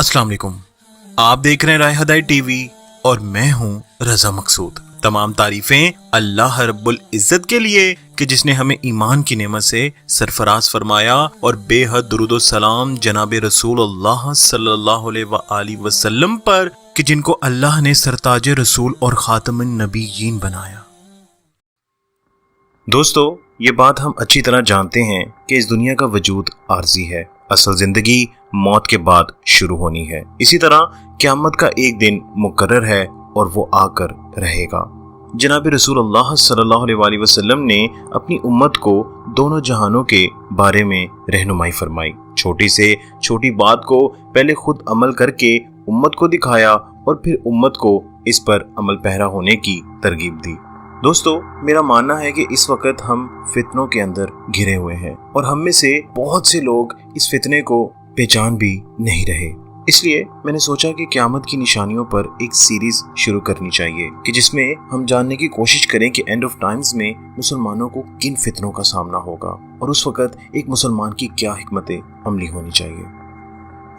अस्सलाम वालेकुम। आप देख रहे हैं राय हदायत टीवी और मैं हूं रजा मकसूद। तमाम तारीफें अल्लाह रब्बुल इज़्ज़त के लिए कि जिसने हमें ईमान की नेमत से सरफराज फरमाया और बेहद दुरूद व सलाम जनाब रसूलुल्लाह सल्लल्लाहु अलैहि वसल्लम पर कि जिनको अल्लाह ने सरताज रसूल और खातमुन नबीयीन बनाया। दोस्तों, ये बात हम अच्छी तरह जानते हैं कि इस दुनिया का वजूद आर्जी है। असल जिंदगी मौत के बाद शुरू होनी है। इसी तरह क़यामत का एक दिन मुकर्रर है और वो आकर रहेगा। जनाब रसूलुल्लाह सल्लल्लाहु अलैहि वसल्लम ने अपनी उम्मत को दोनों जहानों के बारे में रहनुमाई फरमाई। छोटी से छोटी बात को पहले खुद अमल करके उम्मत को दिखाया और फिर उम्मत को इस पर अमल पैरा होने की तरगीब दी। दोस्तों, मेरा मानना है कि इस वक्त हम फितनों के अंदर घिरे हुए हैं और हम में से बहुत से लोग इस फितने को पहचान भी नहीं रहे। इसलिए मैंने सोचा कि क़यामत की निशानियों पर एक सीरीज शुरू करनी चाहिए कि जिसमें हम जानने की कोशिश करें कि एंड ऑफ टाइम्स में मुसलमानों को किन फितनों का सामना होगा और उस वक्त एक मुसलमान की क्या हिकमत अमली होनी चाहिए।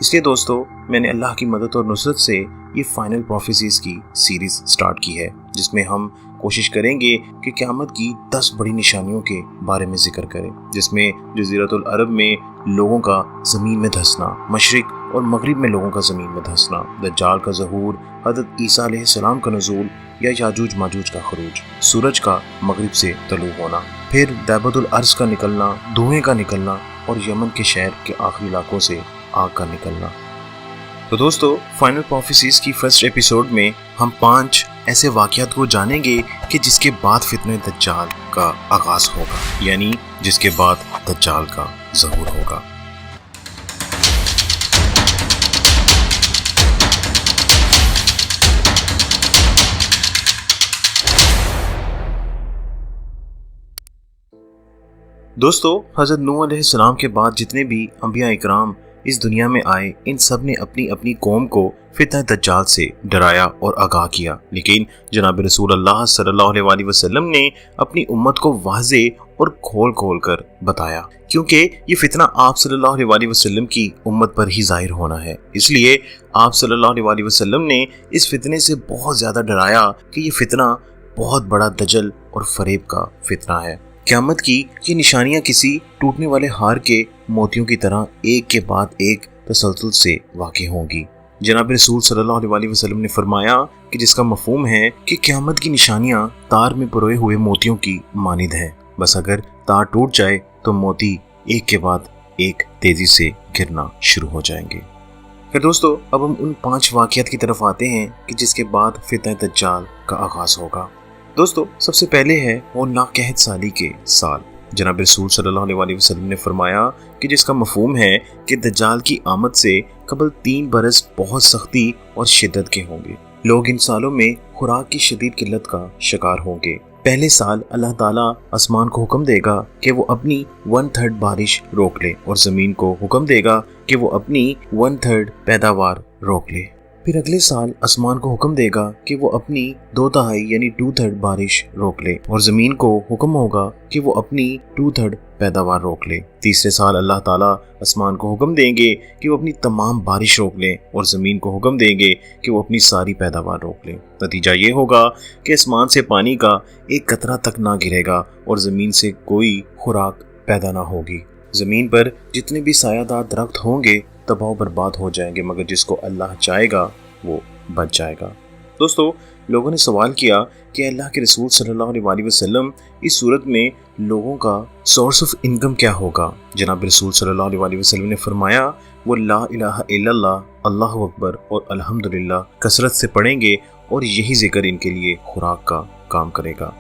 इसलिए दोस्तों, मैंने अल्लाह की मदद और नुसरत से ये फाइनल प्रोफेसीज की सीरीज स्टार्ट की है, जिसमें हम कोशिश करेंगे कि क़यामत की 10 बड़ी निशानियों के बारे में जिक्र करें, जिसमें जज़ीरतुल अरब में लोगों का ज़मीन में धंसना, मशरिक और मगरिब में लोगों का ज़मीन में धंसना, दज्जाल का ज़हूर, हज़रत ईसा अलैहिस्सलाम का नुज़ूल या याजूज माजूज का खरूज, सूरज का मगरिब से तलू होना, फिर दैबतुल अर्ज़ का निकलना, धुएं का निकलना और यमन के शहर के आखिरी इलाकों से आग का निकलना। तो दोस्तों, फाइनल प्रोफेसीज की फर्स्ट एपिसोड में हम 5 ऐसे वाक़यात को जानेंगे कि जिसके बाद फितने दज्जाल का आगाज होगा, यानी जिसके बाद दज्जाल का ज़हूर होगा। दोस्तों, हज़रत नूह अलैहिस्सलाम के बाद जितने भी अंबिया इकराम इस दुनिया में आए, इन सब ने अपनी अपनी कौम को फितना दज्जाल से डराया और आगाह किया। लेकिन जनाब रसूलुल्लाह सल्लल्लाहु अलैहि वसल्लम ने अपनी उम्मत को वाज़े और खोल खोल कर बताया, क्योंकि ये फितना आप सल्लल्लाहु अलैहि वसल्लम की उम्मत पर ही ज़ाहिर होना है। इसलिए आप सल्लल्लाहु अलैहि वसल्लम ने इस फितने से बहुत ज़्यादा डराया कि ये फितना बहुत बड़ा दजल और फरेब का फितना है। क़यामत की ये निशानियां किसी टूटने वाले हार के मोतियों की तरह एक के बाद एक तसलसल से वाक़ई होंगी। जनाब रसूल सल्लल्लाहु अलैहि वसल्लम ने फरमाया कि जिसका मफ़हूम है कि क़यामत की निशानियां तार में पिरोए हुए मोतियों की मानिद हैं। बस अगर तार टूट जाए तो मोती एक के बाद एक तेज़ी से गिरना शुरू हो जाएंगे। फिर दोस्तों, अब हम उन 5 वाक़यात की तरफ आते हैं कि जिसके बाद फितना दज्जाल का आगाज़ होगा। दोस्तों, सबसे पहले है वो नाकहत साली के साल। जनाब रसूल सल्लल्लाहु अलैहि वसल्लम ने फरमाया कि जिसका मफ़हूम है कि दज्जाल की आमद से कबल 3 बरस बहुत सख्ती और शिद्दत के होंगे। लोग इन सालों में खुराक की शदीद किल्लत का शिकार होंगे। पहले साल अल्लाह ताला आसमान को हुक्म देगा कि वो अपनी 1/3 बारिश रोक ले और ज़मीन को हुक्म देगा कि वो अपनी 1/3 पैदावार रोक ले। फिर अगले साल आसमान को हुक्म देगा कि वो अपनी 2/3 यानी 2/3 बारिश रोक ले और ज़मीन को हुक्म होगा कि वो अपनी 2/3 पैदावार रोक ले। तीसरे साल अल्लाह ताला आसमान को हुक्म देंगे कि वो अपनी तमाम बारिश रोक ले और ज़मीन को हुक्म देंगे कि वो अपनी सारी पैदावार रोक ले। नतीजा ये होगा कि आसमान से पानी का एक कतरा तक ना गिरेगा और ज़मीन से कोई खुराक पैदा ना होगी। ज़मीन पर जितने भी सायादार दरख्त होंगे तबाह बर्बाद हो जाएंगे, मगर जिसको अल्लाह चाहेगा वो बच जाएगा। दोस्तों, लोगों ने सवाल किया कि अल्लाह के रसूल सल्लल्लाहु अलैहि वसल्लम, इस सूरत में लोगों का सोर्स ऑफ इनकम क्या होगा? जनाब रसूल सल्लल्लाहु अलैहि वसल्लम ने फरमाया, वो ला इलाहा इल्लल्लाह, अल्लाहु अकबर और अल्हम्दुलिल्लाह कसरत से पढ़ेंगे और यही जिक्र इनके लिए खुराक का काम करेगा।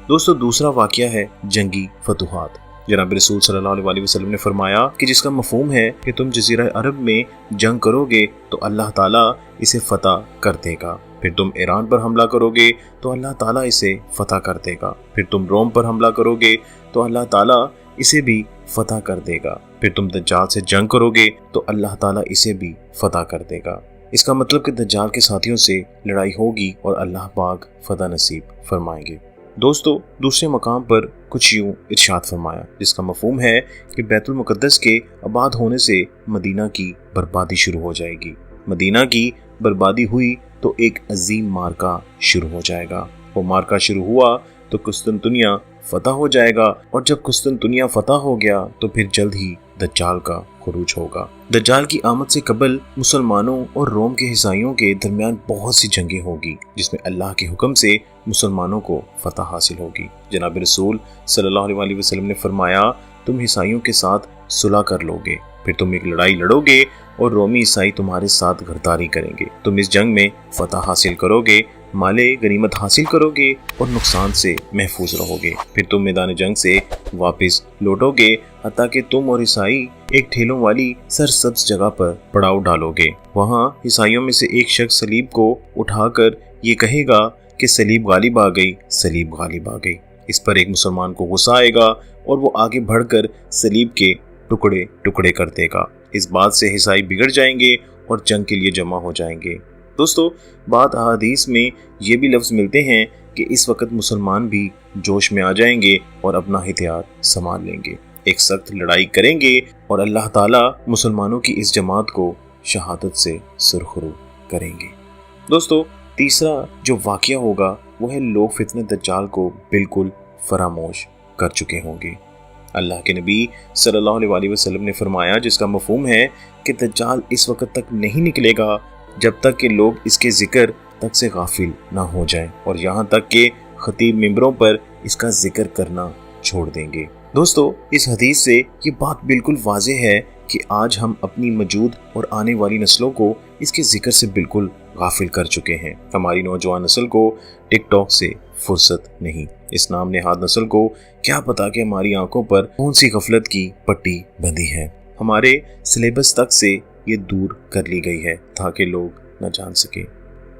दोस्तों, दूसरा वाक़या है जंगी फतुहात। जनाब रसूल सल्लल्लाहु अलैहि वसल्लम ने फरमाया कि जिसका मफ़हूम है कि तुम जज़ीरा अरब में जंग करोगे तो अल्लाह ताला इसे फ़तह कर देगा। फिर तुम ईरान पर हमला करोगे तो अल्लाह ताला इसे फ़तह कर देगा। फिर तुम रोम पर हमला करोगे तो अल्लाह ताला इसे भी फ़तह कर देगा। फिर तुम दज्जाल से जंग करोगे तो अल्लाह ताला इसे भी फ़तह कर देगा। इसका मतलब कि दज्जाल के साथियों से लड़ाई होगी और अल्लाह पाक फ़तह नसीब फरमाएंगे। दोस्तों, दूसरे मकाम पर कुछ यूँ इरशाद फरमाया, जिसका मफ़हूम है कि बैतुल मुक़द्दस के आबाद होने से मदीना की बर्बादी शुरू हो जाएगी। مدینہ کی بربادی ہوئی تو ایک عظیم مارکا شروع ہو جائے گا۔ وہ مارکا شروع ہوا تو قسطنطنیہ فتح ہو جائے گا، اور جب قسطنطنیہ فتح ہو گیا تو پھر جلد ہی دجال کا خروج ہوگا۔ دجال کی آمد سے قبل مسلمانوں اور روم کے عیسائیوں کے درمیان بہت سی جنگیں ہوگی، جس میں اللہ کے حکم سے مسلمانوں کو فتح حاصل ہوگی۔ جناب رسول صلی اللہ علیہ وسلم نے فرمایا، تم عیسائیوں کے ساتھ صلح کر لو گے، پھر تم ایک لڑائی لڑو گے اور رومی عیسائی تمہارے ساتھ گھرداری کریں گے۔ تم اس جنگ میں فتح حاصل کرو گے، مال غنیمت حاصل کرو گے اور نقصان سے محفوظ رہو گے۔ پھر تم میدان جنگ سے واپس لوٹو گے، حتیٰ کہ تم اور عیسائی ایک ٹھیلوں والی سرسبز جگہ پر پڑاؤ ڈالو گے۔ وہاں عیسائیوں میں سے ایک شخص صلیب کو اٹھا کر یہ کہے گا کہ صلیب غالب آ گئی، صلیب غالب آ گئی۔ اس پر ایک مسلمان کو غصہ آئے گا اور وہ آگے بڑھ کر صلیب کے ٹکڑے ٹکڑے کر دے گا۔ اس بات سے عیسائی بگڑ جائیں گے اور جنگ کے لیے جمع ہو جائیں گے۔ دوستو، بعض احادیث میں یہ بھی لفظ ملتے ہیں کہ اس وقت مسلمان بھی جوش میں آ جائیں گے اور اپنا ہتھیار سنبھال لیں گے، ایک سخت لڑائی کریں گے اور اللہ تعالیٰ مسلمانوں کی اس جماعت کو شہادت سے سرخرو کریں گے۔ دوستو، تیسرا جو واقعہ ہوگا وہ ہے لوگ فتنہ دجال کو بالکل فراموش کر چکے ہوں گے۔ اللہ کے نبی صلی اللہ علیہ وسلم نے فرمایا، جس کا مفہوم ہے کہ دجال اس وقت تک نہیں نکلے گا جب تک کہ لوگ اس کے ذکر تک سے غافل نہ ہو جائیں، اور یہاں تک کہ خطیب ممبروں پر اس کا ذکر کرنا چھوڑ دیں گے۔ دوستو، اس حدیث سے یہ بات بالکل واضح ہے کہ آج ہم اپنی موجود اور آنے والی نسلوں کو اس کے ذکر سے بالکل غافل کر چکے ہیں۔ ہماری نوجوان نسل کو ٹک ٹاک سے فرصت نہیں۔ اس نام نہاد نسل کو کیا پتا کہ ہماری آنکھوں پر کون سی غفلت کی پٹی بندھی ہے۔ ہمارے سلیبس تک سے یہ دور کر لی گئی ہے تاکہ لوگ نہ جان سکیں۔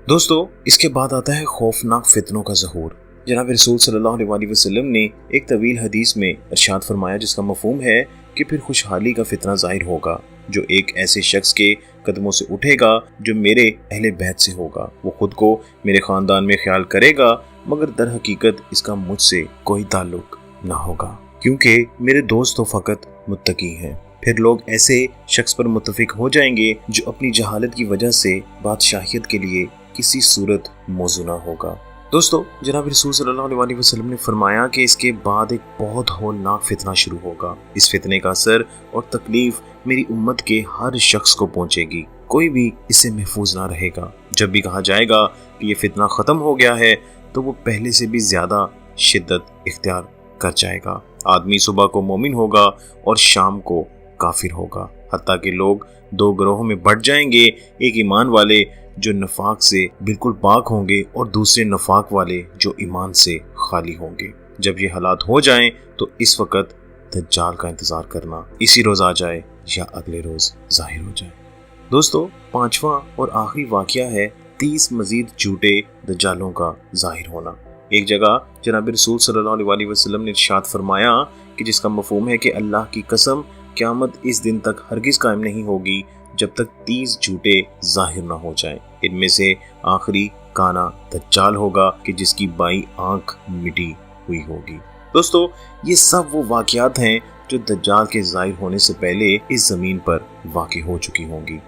دوستو، اس کے بعد آتا ہے خوفناک فتنوں کا ظہور۔ جناب رسول صلی اللہ علیہ وسلم نے ایک طویل حدیث میں ارشاد فرمایا، جس کا مفہوم ہے کہ پھر خوشحالی کا فتنہ ظاہر ہوگا جو ایک ایسے شخص کے قدموں سے اٹھے گا جو میرے اہل بیت سے ہوگا۔ وہ خود کو میرے خاندان میں خیال کرے گا، مگر در حقیقت اس کا مجھ سے کوئی تعلق نہ ہوگا، کیونکہ میرے دوست تو فقط متقی ہیں۔ پھر لوگ ایسے شخص پر متفق ہو جائیں گے جو اپنی جہالت کی وجہ سے بادشاہیت کے لیے کسی صورت موزوں نہ ہوگا۔ دوستو، جناب رسول صلی اللہ علیہ وسلم نے فرمایا کہ اس کے بعد ایک بہت ہولناک فتنہ شروع ہوگا۔ اس فتنے کا اثر اور تکلیف میری امت کے ہر شخص کو پہنچے گی، کوئی بھی اس سے محفوظ نہ رہے گا۔ جب بھی کہا جائے گا کہ یہ فتنہ ختم ہو گیا ہے تو وہ پہلے سے بھی زیادہ شدت اختیار کر جائے گا۔ آدمی صبح کو مومن ہوگا اور شام کو کافر ہوگا، حتیٰ کہ لوگ دو گروہوں میں بٹ جائیں گے، ایک ایمان والے جو نفاق سے بالکل پاک ہوں گے اور دوسرے نفاق والے جو ایمان سے خالی ہوں گے۔ جب یہ حالات ہو جائیں تو اس وقت دجال کا انتظار کرنا، اسی روز آ جائے یا اگلے روز ظاہر ہو جائے۔ دوستو، پانچواں اور آخری واقعہ ہے 30 مزید جھوٹے دجالوں کا ظاہر ہونا۔ ایک جگہ جناب رسول صلی اللہ علیہ وسلم نے ارشاد فرمایا کہ جس کا مفہوم ہے کہ اللہ کی قسم، قیامت اس دن تک ہرگز قائم نہیں ہوگی جب تک 30 جھوٹے ظاہر نہ ہو جائیں۔ ان میں سے آخری کانا دجال ہوگا کہ جس کی بائیں آنکھ مٹی ہوئی ہوگی۔ دوستو، یہ سب وہ واقعات ہیں جو دجال کے ظاہر ہونے سے پہلے اس زمین پر واقع ہو چکی ہوں گی۔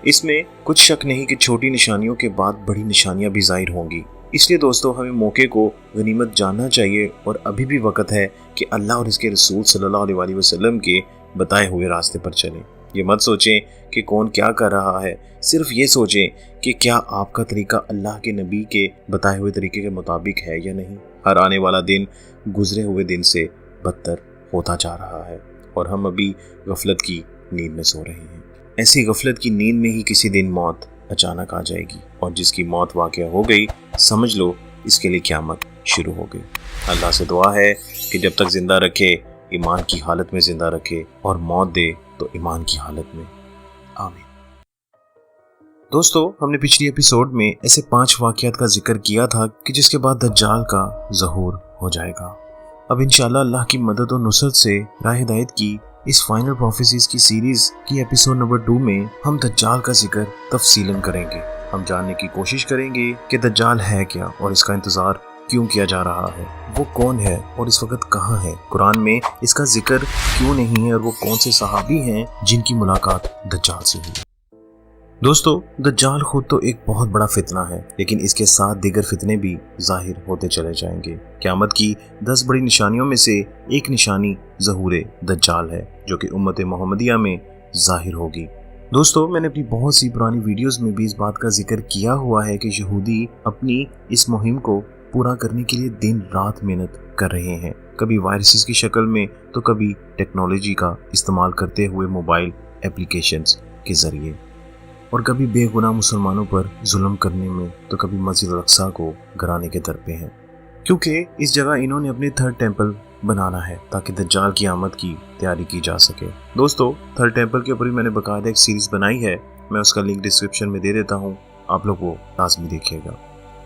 اس میں کچھ شک نہیں کہ چھوٹی نشانیوں کے بعد بڑی نشانیاں بھی ظاہر ہوں گی۔ اس لیے دوستو، ہمیں موقع کو غنیمت جاننا چاہیے اور ابھی بھی وقت ہے کہ اللہ اور اس کے رسول صلی اللہ علیہ وسلم کے بتائے ہوئے راستے پر چلیں۔ یہ مت سوچیں کہ کون کیا کر رہا ہے، صرف یہ سوچیں کہ کیا آپ کا طریقہ اللہ کے نبی کے بتائے ہوئے طریقے کے مطابق ہے یا نہیں۔ ہر آنے والا دن گزرے ہوئے دن سے بدتر ہوتا جا رہا ہے اور ہم ابھی غفلت کی نیند میں سو رہے ہیں۔ ایسی غفلت کی نیند میں ہی کسی دن موت اچانک آ جائے گی، اور جس کی موت واقع ہو گئی سمجھ لو اس کے لیے قیامت شروع ہو گئی۔ اللہ سے دعا ہے کہ جب تک زندہ رکھے ایمان کی حالت میں زندہ رکھے، اور موت دے تو ایمان کی حالت میں۔ آمین۔ دوستو، ہم نے پچھلی ایپیسوڈ میں ایسے 5 واقعات کا ذکر کیا تھا کہ جس کے بعد دجال کا ظہور ہو جائے گا۔ اب انشاءاللہ اللہ کی مدد اور نصرت سے راہ ہدایت کی اس فائنل پروفیسیز کی سیریز کی ایپیسوڈ نمبر 2 میں ہم دجال کا ذکر تفصیلاً کریں گے۔ ہم جاننے کی کوشش کریں گے کہ دجال ہے کیا اور اس کا انتظار کیوں کیا جا رہا ہے، وہ کون ہے اور اس وقت کہاں ہے، قرآن میں اس کا ذکر کیوں نہیں ہے، اور وہ کون سے صحابی ہیں جن کی ملاقات دجال سے ہوئی۔ دوستو دجال خود تو ایک بہت بڑا فتنہ ہے، لیکن اس کے ساتھ دیگر فتنے بھی ظاہر ہوتے چلے جائیں گے۔ قیامت کی 10 بڑی نشانیوں میں سے ایک نشانی ظہور دجال ہے، جو کہ امت محمدیہ میں ظاہر ہوگی۔ دوستو میں نے اپنی بہت سی پرانی ویڈیوز میں بھی اس بات کا ذکر کیا ہوا ہے کہ یہودی اپنی اس مہم کو پورا کرنے کے لیے دن رات محنت کر رہے ہیں، کبھی وائرسز کی شکل میں تو کبھی ٹیکنالوجی کا استعمال کرتے ہوئے موبائل اپلیکیشنز کے ذریعے، اور کبھی بے گناہ مسلمانوں پر ظلم کرنے میں تو کبھی مسجد الاقصیٰ کو گرانے کے در پہ ہیں، کیونکہ اس جگہ انہوں نے اپنے تھرڈ ٹیمپل بنانا ہے تاکہ دجال کی آمد کی تیاری کی جا سکے۔ دوستو تھرڈ ٹیمپل کے اوپر میں نے باقاعدہ ایک سیریز بنائی ہے، میں اس کا لنک ڈسکرپشن میں دے دیتا ہوں، آپ لوگ وہ لازمی دیکھیے گا۔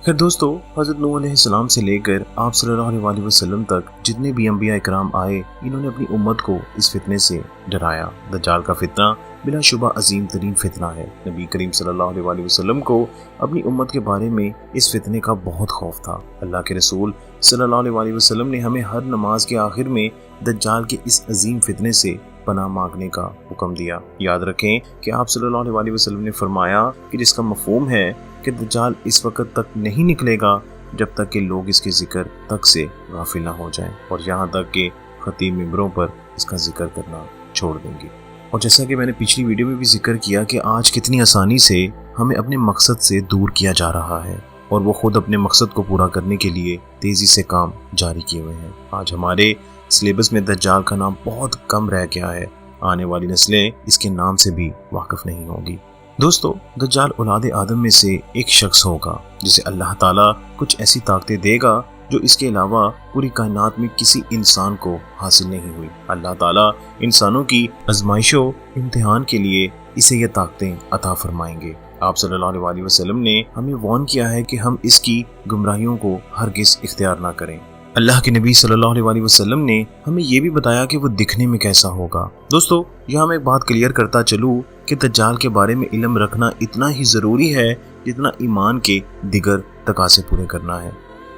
پھر دوستو حضرت نوح علیہ السلام سے لے کر آپ صلی اللہ علیہ وسلم تک جتنے بھی انبیاء اکرام آئے، انہوں نے اپنی امت کو اس فتنے سے ڈرایا۔ دجال کا فتنہ بلا شبہ عظیم ترین فتنہ ہے۔ نبی کریم صلی اللہ علیہ وسلم کو اپنی امت کے بارے میں اس فتنے کا بہت خوف تھا۔ اللہ کے رسول صلی اللہ علیہ وسلم نے ہمیں ہر نماز کے آخر میں دجال کے اس عظیم فتنے سے پناہ مانگنے کا حکم دیا۔ یاد رکھیں کہ آپ صلی اللہ علیہ وسلم نے فرمایا کہ جس کا مفہوم ہے کہ دجال اس وقت تک نہیں نکلے گا جب تک کہ لوگ اس کے ذکر تک سے غافل نہ ہو جائیں، اور یہاں تک کہ خطیب ممبروں پر اس کا ذکر کرنا چھوڑ دیں گے۔ اور جیسا کہ میں نے پچھلی ویڈیو میں بھی ذکر کیا کہ آج کتنی آسانی سے ہمیں اپنے مقصد سے دور کیا جا رہا ہے، اور وہ خود اپنے مقصد کو پورا کرنے کے لیے تیزی سے کام جاری کیے ہوئے ہیں۔ آج ہمارے سلیبس میں دجال کا نام بہت کم رہ گیا ہے، آنے والی نسلیں اس کے نام سے بھی واقف نہیں ہوگی۔ دوستو دجال اولاد آدم میں سے ایک شخص ہوگا جسے اللہ تعالیٰ کچھ ایسی طاقتیں دے گا جو اس کے علاوہ پوری کائنات میں کسی انسان کو حاصل نہیں ہوئی۔ اللہ تعالیٰ انسانوں کی آزمائش و امتحان کے لیے اسے یہ طاقتیں عطا فرمائیں گے۔ آپ صلی اللہ علیہ وسلم نے ہمیں وارن کیا ہے کہ ہم اس کی گمراہیوں کو ہرگز اختیار نہ کریں۔ اللہ کے نبی صلی اللہ علیہ وسلم نے ہمیں یہ بھی بتایا کہ وہ دکھنے میں کیسا ہوگا۔ دوستو یہاں میں ایک بات کلیئر کرتا چلوں کہ دجال کے بارے میں علم رکھنا اتنا ہی ضروری ہے جتنا ایمان کے دیگر تقاضے پورے کرنا ہے۔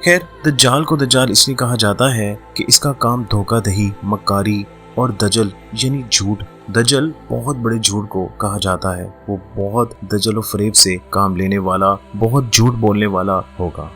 خیر دجال کو دجال اس لیے کہا جاتا ہے کہ اس کا کام دھوکہ دہی، مکاری اور دجل یعنی جھوٹ۔ دجل بہت بڑے جھوٹ کو کہا جاتا ہے، وہ بہت دجل و فریب سے کام لینے والا، بہت جھوٹ بولنے والا ہوگا۔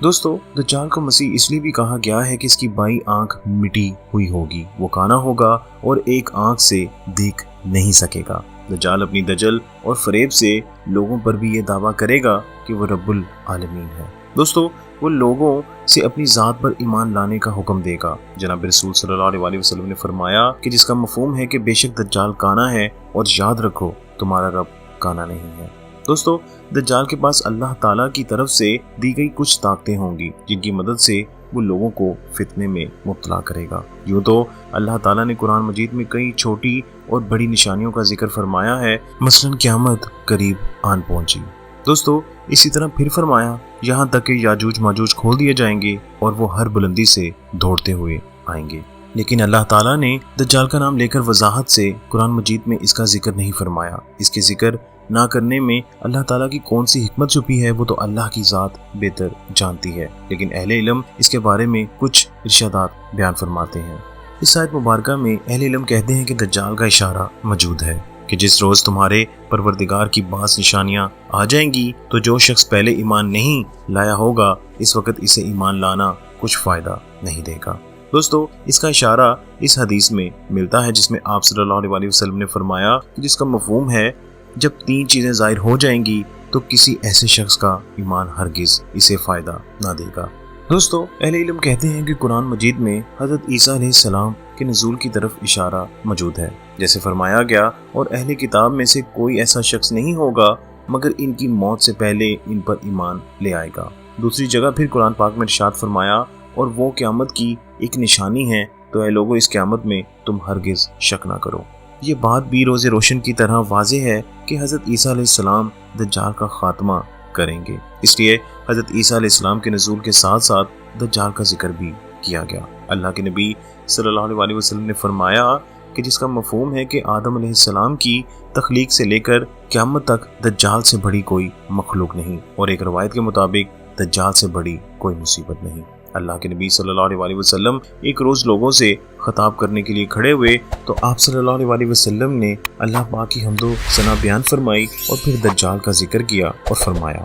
دوستو دجال کو مسیح اس لیے بھی کہا گیا ہے کہ اس کی بائیں آنکھ مٹی ہوئی ہوگی، وہ کانا ہوگا اور ایک آنکھ سے دیکھ نہیں سکے گا۔ دجال اپنی دجل اور فریب سے لوگوں پر بھی یہ دعویٰ کرے گا کہ وہ رب العالمین ہے۔ دوستو وہ لوگوں سے اپنی ذات پر ایمان لانے کا حکم دے گا۔ جناب رسول صلی اللہ علیہ وسلم نے فرمایا کہ جس کا مفہوم ہے کہ بے شک دجال کانا ہے، اور یاد رکھو تمہارا رب کانا نہیں ہے۔ دوستو دجال کے پاس اللہ تعالیٰ کی طرف سے دی گئی کچھ طاقتیں ہوں گی جن کی مدد سے وہ لوگوں کو فتنے میں مبتلا کرے گا۔ یوں تو اللہ تعالیٰ نے قرآن مجید میں کئی چھوٹی اور بڑی نشانیوں کا ذکر فرمایا ہے، مثلا قیامت قریب آن پہنچی۔ دوستو اسی طرح پھر فرمایا یہاں تک کہ یاجوج ماجوج کھول دیے جائیں گے اور وہ ہر بلندی سے دوڑتے ہوئے آئیں گے۔ لیکن اللہ تعالیٰ نے دجال کا نام لے کر وضاحت سے قرآن مجید میں اس کا ذکر نہیں فرمایا۔ اس کے ذکر نہ کرنے میں اللہ تعالیٰ کی کون سی حکمت چھپی ہے وہ تو اللہ کی ذات بہتر جانتی ہے، لیکن اہل علم اس کے بارے میں کچھ ارشادات بیان فرماتے ہیں۔ اس آیت مبارکہ میں اہل علم کہتے ہیں کہ دجال کا اشارہ موجود ہے کہ جس روز تمہارے پروردگار کی بعض نشانیاں آ جائیں گی تو جو شخص پہلے ایمان نہیں لایا ہوگا اس وقت اسے ایمان لانا کچھ فائدہ نہیں دے گا۔ دوستو اس کا اشارہ اس حدیث میں ملتا ہے جس میں آپ صلی اللہ علیہ وسلم نے فرمایا کہ جس کا مفہوم ہے جب 3 چیزیں ظاہر ہو جائیں گی تو کسی ایسے شخص کا ایمان ہرگز اسے فائدہ نہ دے گا۔ دوستو اہل علم کہتے ہیں کہ قرآن مجید میں حضرت عیسیٰ علیہ السلام کے نزول کی طرف اشارہ موجود ہے، جیسے فرمایا گیا اور اہل کتاب میں سے کوئی ایسا شخص نہیں ہوگا مگر ان کی موت سے پہلے ان پر ایمان لے آئے گا۔ دوسری جگہ پھر قرآن پاک میں ارشاد فرمایا اور وہ قیامت کی ایک نشانی ہے تو اے لوگو اس قیامت میں تم ہرگز شک نہ کرو۔ یہ بات بھی روز روشن کی طرح واضح ہے کہ حضرت عیسیٰ علیہ السلام دجال کا خاتمہ کریں گے، اس لیے حضرت عیسیٰ علیہ السلام کے نزول کے ساتھ ساتھ دجال کا ذکر بھی کیا گیا۔ اللہ کے نبی صلی اللہ علیہ وسلم نے فرمایا کہ جس کا مفہوم ہے کہ آدم علیہ السلام کی تخلیق سے لے کر قیامت تک دجال سے بڑی کوئی مخلوق نہیں، اور ایک روایت کے مطابق دجال سے بڑی کوئی مصیبت نہیں۔ اللہ کے نبی صلی اللہ علیہ وسلم ایک روز لوگوں سے خطاب کرنے کے لیے کھڑے ہوئے تو آپ صلی اللہ علیہ وسلم نے اللہ پاک کی حمد و ثنا بیان فرمائی اور پھر دجال کا ذکر کیا اور فرمایا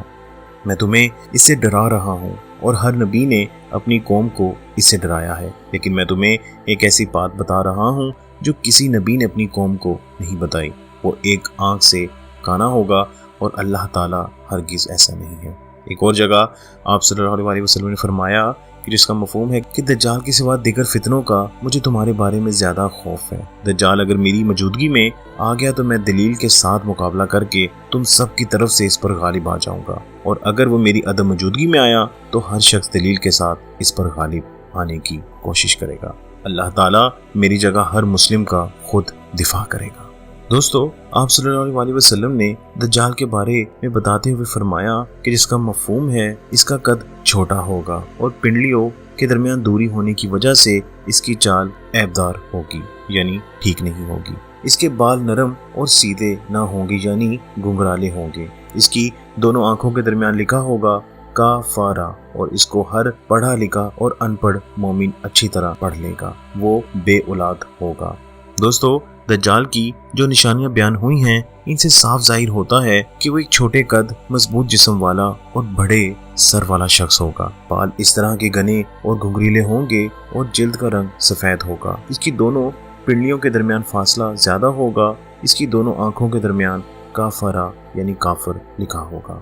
میں تمہیں اس سے ڈرا رہا ہوں اور ہر نبی نے اپنی قوم کو اس سے ڈرایا ہے، لیکن میں تمہیں ایک ایسی بات بتا رہا ہوں جو کسی نبی نے اپنی قوم کو نہیں بتائی، وہ ایک آنکھ سے کانا ہوگا اور اللہ تعالیٰ ہرگز ایسا نہیں ہے۔ ایک اور جگہ آپ صلی اللہ علیہ وسلم نے فرمایا کہ جس کا مفہوم ہے کہ دجال کے سوا دیگر فتنوں کا مجھے تمہارے بارے میں زیادہ خوف ہے۔ دجال اگر میری موجودگی میں آ گیا تو میں دلیل کے ساتھ مقابلہ کر کے تم سب کی طرف سے اس پر غالب آ جاؤں گا، اور اگر وہ میری عدم موجودگی میں آیا تو ہر شخص دلیل کے ساتھ اس پر غالب آنے کی کوشش کرے گا۔ اللہ تعالیٰ میری جگہ ہر مسلم کا خود دفاع کرے گا۔ دوستو، آپ صلی اللہ علیہ وسلم نے دجال کے بارے میں بتاتے ہوئے فرمایا کہ جس کا مفہوم ہے اس کا قد چھوٹا ہوگا اور پنڈلیوں کے درمیان دوری ہونے کی وجہ سے اس کی چال عیبدار ہوگی، یعنی ٹھیک نہیں ہوگی۔ اس کے بال نرم اور سیدھے نہ ہوں گے، یعنی گنگرالے ہوں گے۔ اس کی دونوں آنکھوں کے درمیان لکھا ہوگا کافارا، اور اس کو ہر پڑھا لکھا اور ان پڑھ مومن اچھی طرح پڑھ لے گا۔ وہ بے اولاد ہوگا۔ دوستو، دجال کی جو نشانیاں بیان ہوئی ہیں ان سے صاف ظاہر ہوتا ہے کہ وہ ایک چھوٹے قد، مضبوط جسم والا اور بڑے سر والا شخص ہوگا۔ بال اس طرح کے گھنے اور گھنگریلے ہوں گے اور جلد کا رنگ سفید ہوگا۔ اس کی دونوں پنڈلیوں کے درمیان فاصلہ زیادہ ہوگا۔ اس کی دونوں آنکھوں کے درمیان کافرا یعنی کافر لکھا ہوگا۔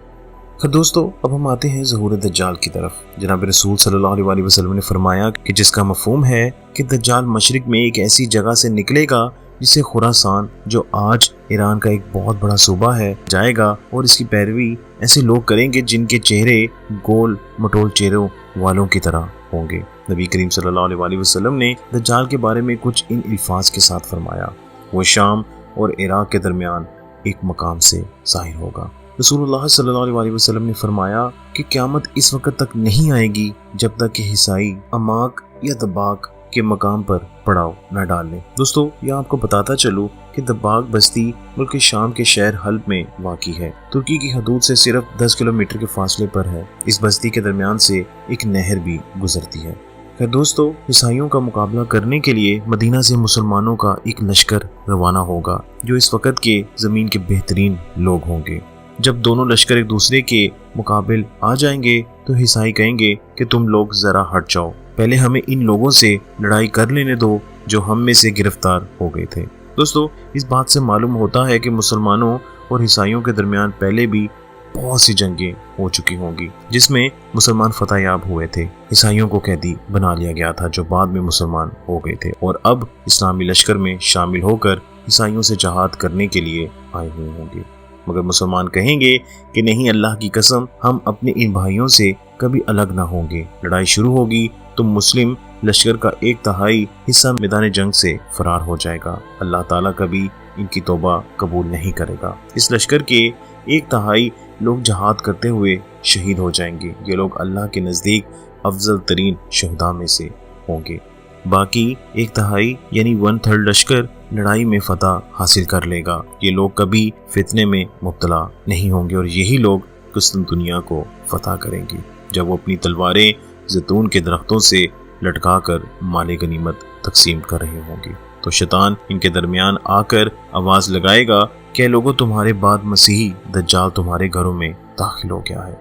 پھر دوستو، اب ہم آتے ہیں ظہور دجال کی طرف۔ جناب رسول صلی اللہ علیہ وسلم نے فرمایا کہ جس کا مفہوم ہے کہ دجال مشرق میں ایک ایسی جگہ سے نکلے گا جسے خراسان، جو آج ایران کا ایک بہت بڑا صوبہ ہے، جائے گا، اور اس کی پیروی ایسے لوگ کریں گے جن کے چہرے گول مٹول چہروں والوں کی طرح ہوں گے۔ نبی کریم صلی اللہ علیہ وسلم نے دجال کے بارے میں کچھ ان الفاظ کے ساتھ فرمایا، وہ شام اور عراق کے درمیان ایک مقام سے ظاہر ہوگا۔ رسول اللہ صلی اللہ علیہ وسلم نے فرمایا کہ قیامت اس وقت تک نہیں آئے گی جب تک کہ عیسائی اماک یا دباغ کے مقام پر پڑاؤ نہ ڈال لیں۔ دوستو، یہ آپ کو بتاتا چلوں کہ دباغ بستی ملک شام کے شہر حلب میں واقع ہے۔ ترکی کی حدود سے صرف 10 کلومیٹر کے فاصلے پر ہے۔ اس بستی کے درمیان سے ایک نہر بھی گزرتی ہے۔ خیر دوستو، عیسائیوں کا مقابلہ کرنے کے لیے مدینہ سے مسلمانوں کا ایک لشکر روانہ ہوگا جو اس وقت کے زمین کے بہترین لوگ ہوں گے۔ جب دونوں لشکر ایک دوسرے کے مقابل آ جائیں گے تو عیسائی کہیں گے کہ تم لوگ ذرا ہٹ جاؤ، پہلے ہمیں ان لوگوں سے لڑائی کر لینے دو جو ہم میں سے گرفتار ہو گئے تھے۔ دوستو، اس بات سے معلوم ہوتا ہے کہ مسلمانوں اور عیسائیوں کے درمیان پہلے بھی بہت سی جنگیں ہو چکی ہوں گی جس میں مسلمان فتح یاب ہوئے تھے۔ عیسائیوں کو قیدی بنا لیا گیا تھا جو بعد میں مسلمان ہو گئے تھے، اور اب اسلامی لشکر میں شامل ہو کر عیسائیوں سے جہاد کرنے کے لیے آئے ہوئے ہوں گے۔ مگر مسلمان کہیں گے کہ نہیں، اللہ کی قسم، ہم اپنے ان بھائیوں سے کبھی الگ نہ ہوں گے۔ لڑائی شروع ہوگی تو مسلم لشکر کا 1/3 حصہ میدان جنگ سے فرار ہو جائے گا۔ اللہ تعالیٰ کبھی ان کی توبہ قبول نہیں کرے گا۔ اس لشکر کے 1/3 لوگ جہاد کرتے ہوئے شہید ہو جائیں گے۔ یہ لوگ اللہ کے نزدیک افضل ترین شہداء میں سے ہوں گے۔ باقی 1/3 یعنی 1/3 لشکر لڑائی میں فتح حاصل کر لے گا۔ یہ لوگ کبھی فتنے میں مبتلا نہیں ہوں گے، اور یہی لوگ قسطن دنیا کو فتح کریں گے جب وہ اپنی تلواریں زیتون کے درختوں سے لٹکا کر مال غنیمت تقسیم کر رہے ہوں گے۔ تو شیطان ان کے درمیان آ کر آواز لگائے گا کہ لوگوں، تمہارے بعد مسیحی دجال تمہارے گھروں میں داخل ہو گیا ہے۔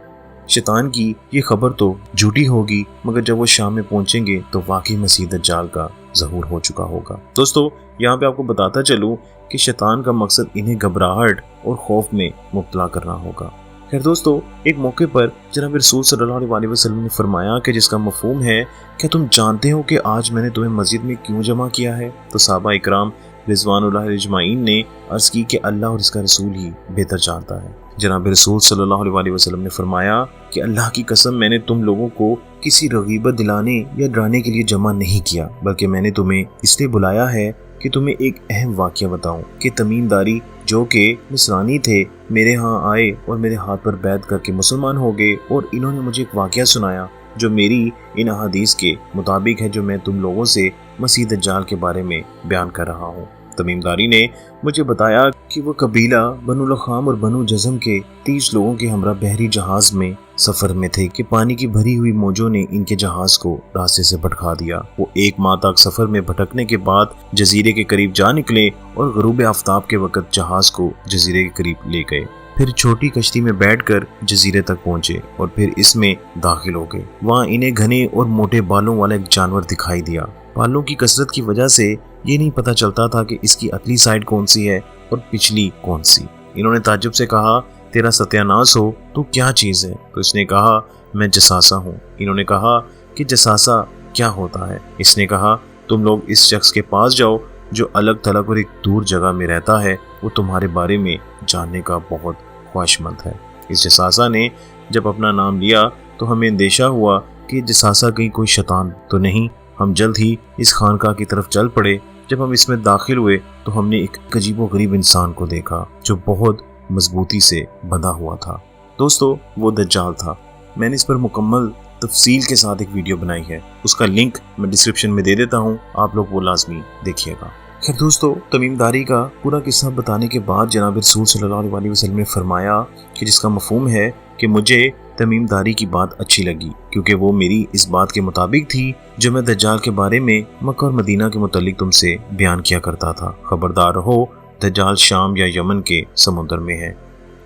شیطان کی یہ خبر تو جھوٹی ہوگی، مگر جب وہ شام میں پہنچیں گے تو واقعی مسیح دجال کا ظہور ہو چکا ہوگا۔ دوستو، یہاں پہ آپ کو بتاتا چلوں کہ شیطان کا مقصد انہیں گھبراہٹ اور خوف میں مبتلا کرنا ہوگا۔ خیر دوستو، ایک موقع پر جناب رسول صلی اللہ علیہ وسلم نے فرمایا کہ جس کا مفہوم ہے، کیا تم جانتے ہو کہ آج میں نے تمہیں مسجد میں کیوں جمع کیا ہے؟ تو صحابہ اکرام رضوان اللہ اجمعین نے عرض کی کہ اللہ اور اس کا رسول ہی بہتر جانتا ہے۔ جناب رسول صلی اللہ علیہ وسلم نے فرمایا کہ اللہ کی قسم، میں نے تم لوگوں کو کسی رغیبت دلانے یا ڈرانے کے لیے جمع نہیں کیا، بلکہ میں نے تمہیں اس لیے بلایا ہے کہ تمہیں ایک اہم واقعہ بتاؤں کہ تمیم داری جو کہ نصرانی تھے میرے ہاں آئے اور میرے ہاتھ پر بیعت کر کے مسلمان ہو گئے، اور انہوں نے مجھے ایک واقعہ سنایا جو میری ان احادیث کے مطابق ہے جو میں تم لوگوں سے مسیح دجال کے بارے میں بیان کر رہا ہوں۔ तमीम दारी ने मुझे बताया कि वो कबीला बनु लखाम और बनु जज़म के 30 लोगों के हमरा बहरी जहाज में सफर में थे कि पानी की भरी हुई मौजों ने इनके जहाज को रास्ते से भटका दिया। वो 1 माह तक सफर में भटकने के बाद जजीरे के करीब जा निकले और गरूब आफ्ताब के वक्त जहाज को जजीरे के करीब ले गए। फिर छोटी कश्ती में बैठकर जजीरे तक पहुंचे और फिर इसमें दाखिल हो गए। वहाँ इन्हें घने और मोटे बालों वाला एक जानवर दिखाई दिया। बालों की कसरत की वजह से ये नहीं पता चलता था कि इसकी अगली साइड कौन सी है और पिछली कौन सी। इन्होंने ताज्जुब से कहा, तेरा सत्यानाश हो, तू क्या चीज है? तो इसने कहा, मैं जसासा हूँ। इन्होंने कहा कि जसासा क्या होता है? इसने कहा, तुम लोग इस शख्स के पास जाओ जो अलग थलग और एक दूर जगह में रहता है, वो तुम्हारे बारे में जानने का बहुत ख्वाहिशमंद है। इस जसासा ने जब अपना नाम लिया तो हमें अंदेशा हुआ कि जसासा कहीं कोई शैतान तो नहीं। हम जल्द ही इस खानका की तरफ चल पड़े। जब हम इसमें दाखिल हुए तो हमने एक अजीबो गरीब इंसान को देखा जो बहुत मजबूती से बंधा हुआ था। दोस्तों, वो दज्जाल था। मैंने इस पर मुकम्मल तफसील के साथ एक वीडियो बनाई है, उसका लिंक मैं डिस्क्रिप्शन में दे देता हूँ, आप लोग वो लाजमी देखिएगा। खैर दोस्तों, तमीम दारी का पूरा किस्सा बताने के बाद जनाब रसूल सल्लल्लाहु अलैहि वसल्लम ने फरमाया कि जिसका मफहूम है कि मुझे तमीम दारी की बात अच्छी लगी क्योंकि वो मेरी इस बात के मुताबिक थी जो मैं दज्जाल के बारे में मक्का और मदीना के मुतालिक तुमसे बयान किया करता था। खबरदार रहो, दज्जाल शाम या यमन के समुद्र में है,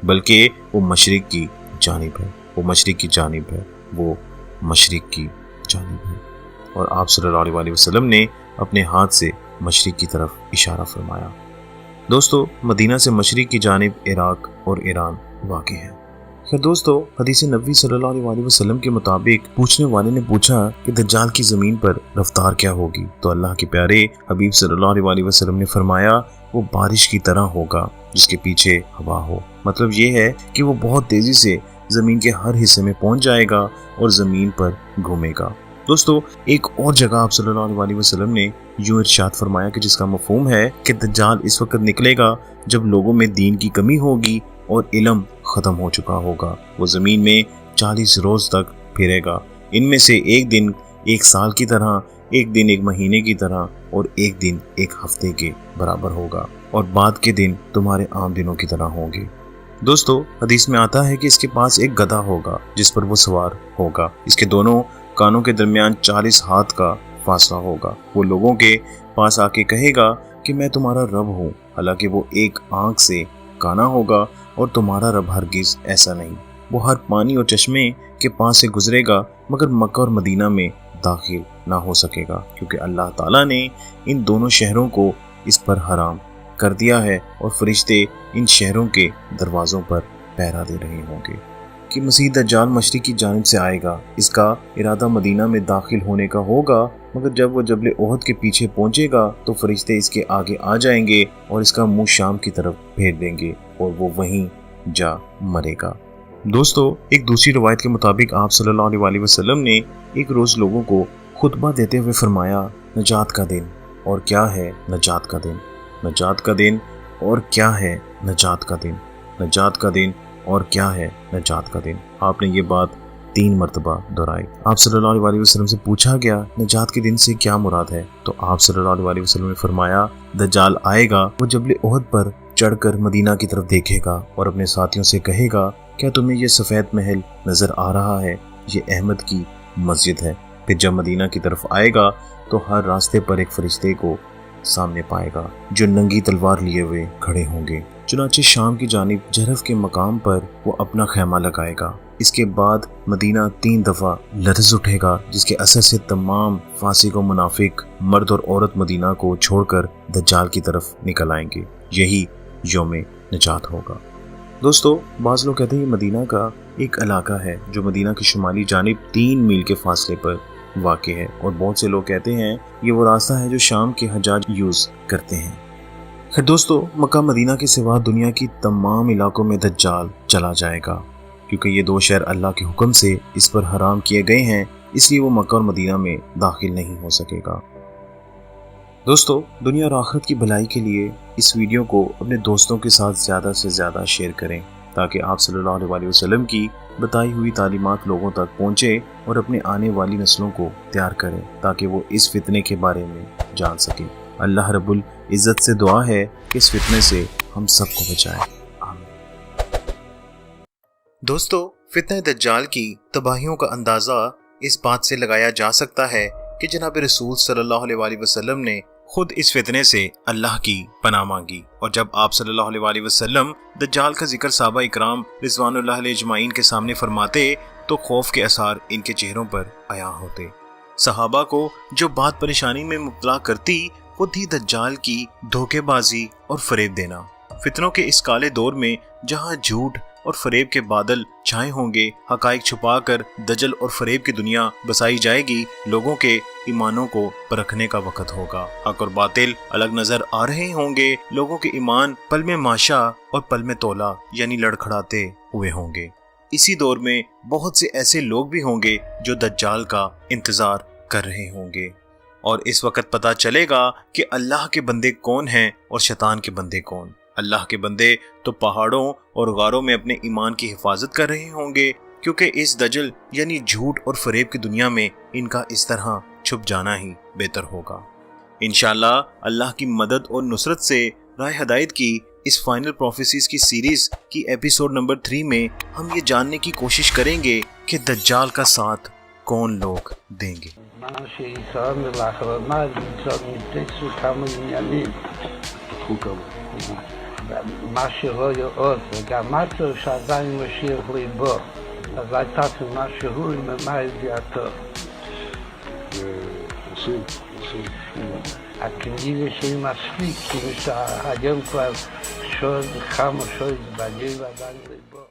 बल्कि वो मशरिक की जानिब है, वो मशरिक की जानिब है, वो मशरिक की जानिब है। और आप सल्लल्लाहु अलैहि वसल्लम ने अपने हाथ से मशरिक की तरफ इशारा फरमाया। दोस्तों, मदीना से मशरिक की जानिब इराक और ईरान वाक़ है। खैर दोस्तों, हदीस नबी सल्लल्लाहु अलैहि वसल्लम के मुताबिक पूछने वाले ने पूछा कि दज्जाल की ज़मीन पर रफ्तार क्या होगी, तो अल्लाह के प्यारे हबीब सल्लल्लाहु अलैहि वसल्लम ने फरमाया, वो बारिश की तरह होगा जिसके पीछे हवा हो। मतलब ये है कि वो बहुत तेज़ी से ज़मीन के हर हिस्से में पहुंच जाएगा और ज़मीन पर घूमेगा। दोस्तों, एक और जगह आप सल्लल्लाहु अलैहि वसल्लम ने यूं इरशाद फरमाया कि जिसका मफहूम है कि दज्जाल इस वक्त निकलेगा जब लोगों में दीन की कमी होगी और इल्म ख़त्म हो चुका होगा। वो ज़मीन में 40 रोज़ तक फिरेगा। इनमें से एक दिन एक साल की तरह, एक दिन एक महीने की तरह और एक दिन एक हफ्ते के बराबर होगा और बाद के दिन तुम्हारे आम दिनों की तरह होंगे। दोस्तों, हदीस में आता है कि इसके पास एक गधा होगा जिस पर वो सवार होगा। इसके दोनों कानों के दरमियान 40 हाथ का फासला होगा। वो लोगों के पास आके कहेगा कि मैं तुम्हारा रब हूँ, हालांकि वो एक आंख से काना होगा और तुम्हारा रब हरगिज ऐसा नहीं। वो हर पानी और चश्मे के पास से गुजरेगा मगर मक्का और मदीना में दाखिल ना हो सकेगा क्योंकि अल्लाह ताला ने इन दोनों शहरों को इस पर हराम कर दिया है और फरिश्ते इन शहरों के दरवाज़ों पर पहरा दे रहे होंगे कि मसीह दज्जाल मशरिक की जानिब से आएगा। इसका इरादा मदीना में दाखिल होने का होगा मगर जब वो जबल ओहद के पीछे पहुंचेगा तो फरिश्ते इसके आगे आ जाएंगे और इसका मुंह शाम की तरफ फेर देंगे और वो वहीं जा मरेगा। दोस्तों, एक दूसरी रवायत के मुताबिक आप सल्लल्लाहु अलैहि वसल्लम ने एक रोज़ लोगों को खुतबा देते हुए फरमाया, नजात का दिन और क्या है नजात का दिन, नजात का दिन और क्या है नजात का दिन, नजात का दिन और क्या है नजात का दिन। आपने ये बात 3 मरतबा दोहराई। आप सल्लल्लाहु अलैहि वसल्लम से पूछा गया नजात के दिन से क्या मुराद है, तो आप सल्लल्लाहु अलैहि वसल्लम ने फरमाया, दज्जाल आएगा, वो जबल ओहद पर चढ़कर मदीना की तरफ देखेगा और अपने साथियों से कहेगा, क्या तुम्हें ये सफ़ेद महल नज़र आ रहा है? ये अहमद की मस्जिद है। फिर जब मदीना की तरफ आएगा तो हर रास्ते पर एक फरिश्ते को सामने पाएगा जो नंगी तलवार लिए हुए खड़े होंगे। चुनाचे शाम की जानिब जरफ के मकाम पर वो अपना खैमा लगाएगा। इसके बाद मदीना 3 दफ़ा लरज़ उठेगा जिसके असर से तमाम फासिक और मुनाफिक मर्द और औरत मदीना को छोड़कर दज्जाल की तरफ निकल आएंगे। यही यौम निजात होगा। दोस्तों, बाज़ लोग कहते हैं मदीना का एक इलाका है जो मदीना की शुमाली जानिब 3 मील के फासले पर वाक़ है और बहुत से लोग कहते हैं ये वो रास्ता है जो शाम के हजाज यूज़ करते हैं। खैर दोस्तों, मक्का मदीना के सिवा दुनिया की तमाम इलाकों में दज्जाल चला जाएगा क्योंकि ये 2 शहर अल्लाह के हुक्म से इस पर हराम किए गए हैं, इसलिए वो मक्का और मदीना में दाखिल नहीं हो सकेगा। दोस्तों, दुनिया और आखिरत की भलाई के लिए इस वीडियो को अपने दोस्तों के साथ ज़्यादा से ज़्यादा शेयर करें ताकि आप सल्लल्लाहु अलैहि वसल्लम की बताई हुई तालीमात लोगों तक पहुँचे और अपने आने वाली नस्लों को तैयार करें ताकि वो इस फितने के बारे में जान सकें। अल्लाह रब्बुल इज़्ज़त से दुआ है कि इस फितने से हम सबको बचाए। आमीन। दोस्तों, फितने दज्जाल की तबाहियों का अंदाज़ा इस बात से लगाया जा सकता है कि जनाब रसूल सल्लल्लाहु अलैहि वसल्लम ने खुद इस फितने से अल्लाह की पनाह मांगी, और जब आप सल्लल्लाहु अलैहि वसल्लम दज्जाल का जिक्र सहाबा इकराम रिज़वानुल्लाह अलैहि अजमाइन के सामने फरमाते तो खौफ के आसार इनके चेहरों पर आया होते। सहाबा को जो बात परेशानी में मुब्तला करती वो थी दज्जाल की धोखेबाजी और फरेब देना। फितनों के इस काले दौर में जहाँ झूठ और फरेब के बादल छाए होंगे, हकाइक छुपाकर दजल और फरेब की दुनिया बसाई जाएगी, लोगों के ईमानों को परखने का वक्त होगा। हक और बातिल अलग नजर आ रहे होंगे, लोगों के ईमान पल में माशा और पल में तोला यानी लड़खड़ाते हुए होंगे। इसी दौर में बहुत से ऐसे लोग भी होंगे जो दज्जाल का इंतजार कर रहे होंगे, और इस वक्त पता चलेगा कि अल्लाह के बंदे कौन हैं और शैतान के बंदे कौन। अल्लाह के बंदे तो पहाड़ों और गारों में अपने ईमान की हिफाजत कर रहे होंगे, क्योंकि इस दजल यानी झूठ और फरेब की दुनिया में इनका इस तरह छुप जाना ही बेहतर होगा। इंशाअल्लाह अल्लाह की मदद और नुसरत से राह हदायत की इस फाइनल प्रोफेसीज की सीरीज की एपिसोड नंबर 3 में हम ये जानने की कोशिश करेंगे कि दज्जाल का साथ कौन लोग देंगे। מה שלא יאות, וגם משהו שעדיין משאיר ליבו, אז הייתה מה שהוא ממה ידיעתו. הכנראה שהיא מספיק, כאילו שהיום כבר שוד, כמה שוד בגיל ועדיין ליבו.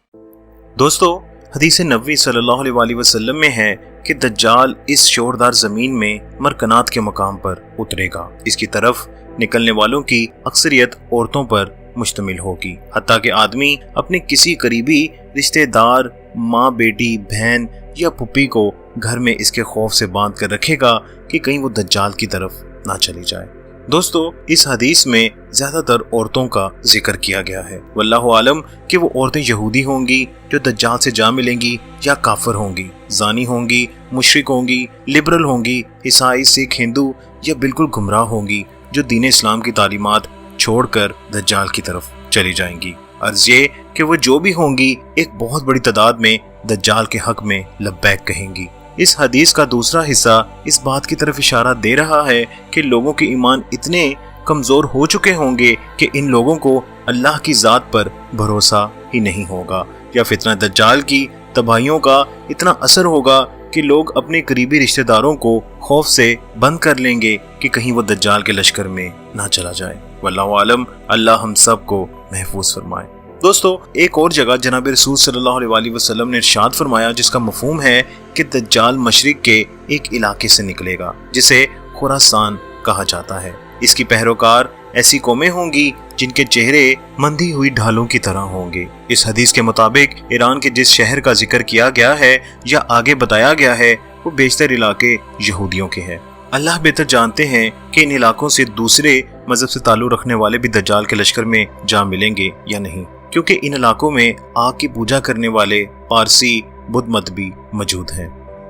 दोस्तों, हदीस नबवी सल्लल्लाहु अलैहि वसल्लम में है कि दज्जाल इस शोरदार जमीन में मरकनात के मकाम पर उतरेगा। इसकी तरफ निकलने वालों की अक्सरियत औरतों पर मुश्तमिल होगी, हत्ता कि आदमी अपने किसी करीबी रिश्तेदार, माँ, बेटी, बहन या पुप्पी को घर में इसके खौफ से बांध कर रखेगा कि कहीं वो दज्जाल की तरफ ना चली जाए। दोस्तों, इस हदीस में ज्यादातर औरतों का जिक्र किया गया है। वल्लाहु आलम कि वो औरतें यहूदी होंगी जो दज्जाल से जा मिलेंगी, या काफिर होंगी, जानी होंगी, मुशरिक होंगी, लिबरल होंगी, ईसाई, सिख, हिंदू, या बिल्कुल गुमराह होंगी जो दीन इस्लाम की तालीमात छोड़कर दज्जाल की तरफ चली जाएंगी। अर्ज ये कि वो जो भी होंगी एक बहुत बड़ी तादाद में दज्जाल के हक में लब्बैक कहेंगी। इस हदीस का दूसरा हिस्सा इस बात की तरफ इशारा दे रहा है कि लोगों के ईमान इतने कमजोर हो चुके होंगे कि इन लोगों को अल्लाह की जात पर भरोसा ही नहीं होगा, या फितना दज्जाल की तबाहियों का इतना असर होगा कि लोग अपने करीबी रिश्तेदारों को खौफ से बंद कर लेंगे कि कहीं वो दज्जाल के लश्कर में ना चला जाए। वल्लाहु आलम, अल्लाह हम सब को महफूज फरमाए। दोस्तों, एक और जगह जनाब रसूल सल्लल्लाहु अलैहि वसल्लम ने इरशाद फरमाया, जिसका मफहूम है कि दज्जाल मशरिक के एक इलाके से निकलेगा जिसे खुरासान कहा जाता है। इसकी पैरोकार ऐसी कौमें होंगी जिनके चेहरे मंदी हुई ढालों की तरह होंगे। इस हदीस के मुताबिक ईरान के जिस शहर का जिक्र किया गया है या आगे बताया गया है वो बेशतर इलाके यहूदियों के हैं। अल्लाह बेहतर जानते हैं कि इन इलाकों से दूसरे मजहब से ताल्लुक रखने वाले भी दज्जाल के लश्कर में जा मिलेंगे या नहीं, क्योंकि इन इलाकों में आग की पूजा करने वाले पारसी बुद्ध मत भी मौजूद हैं।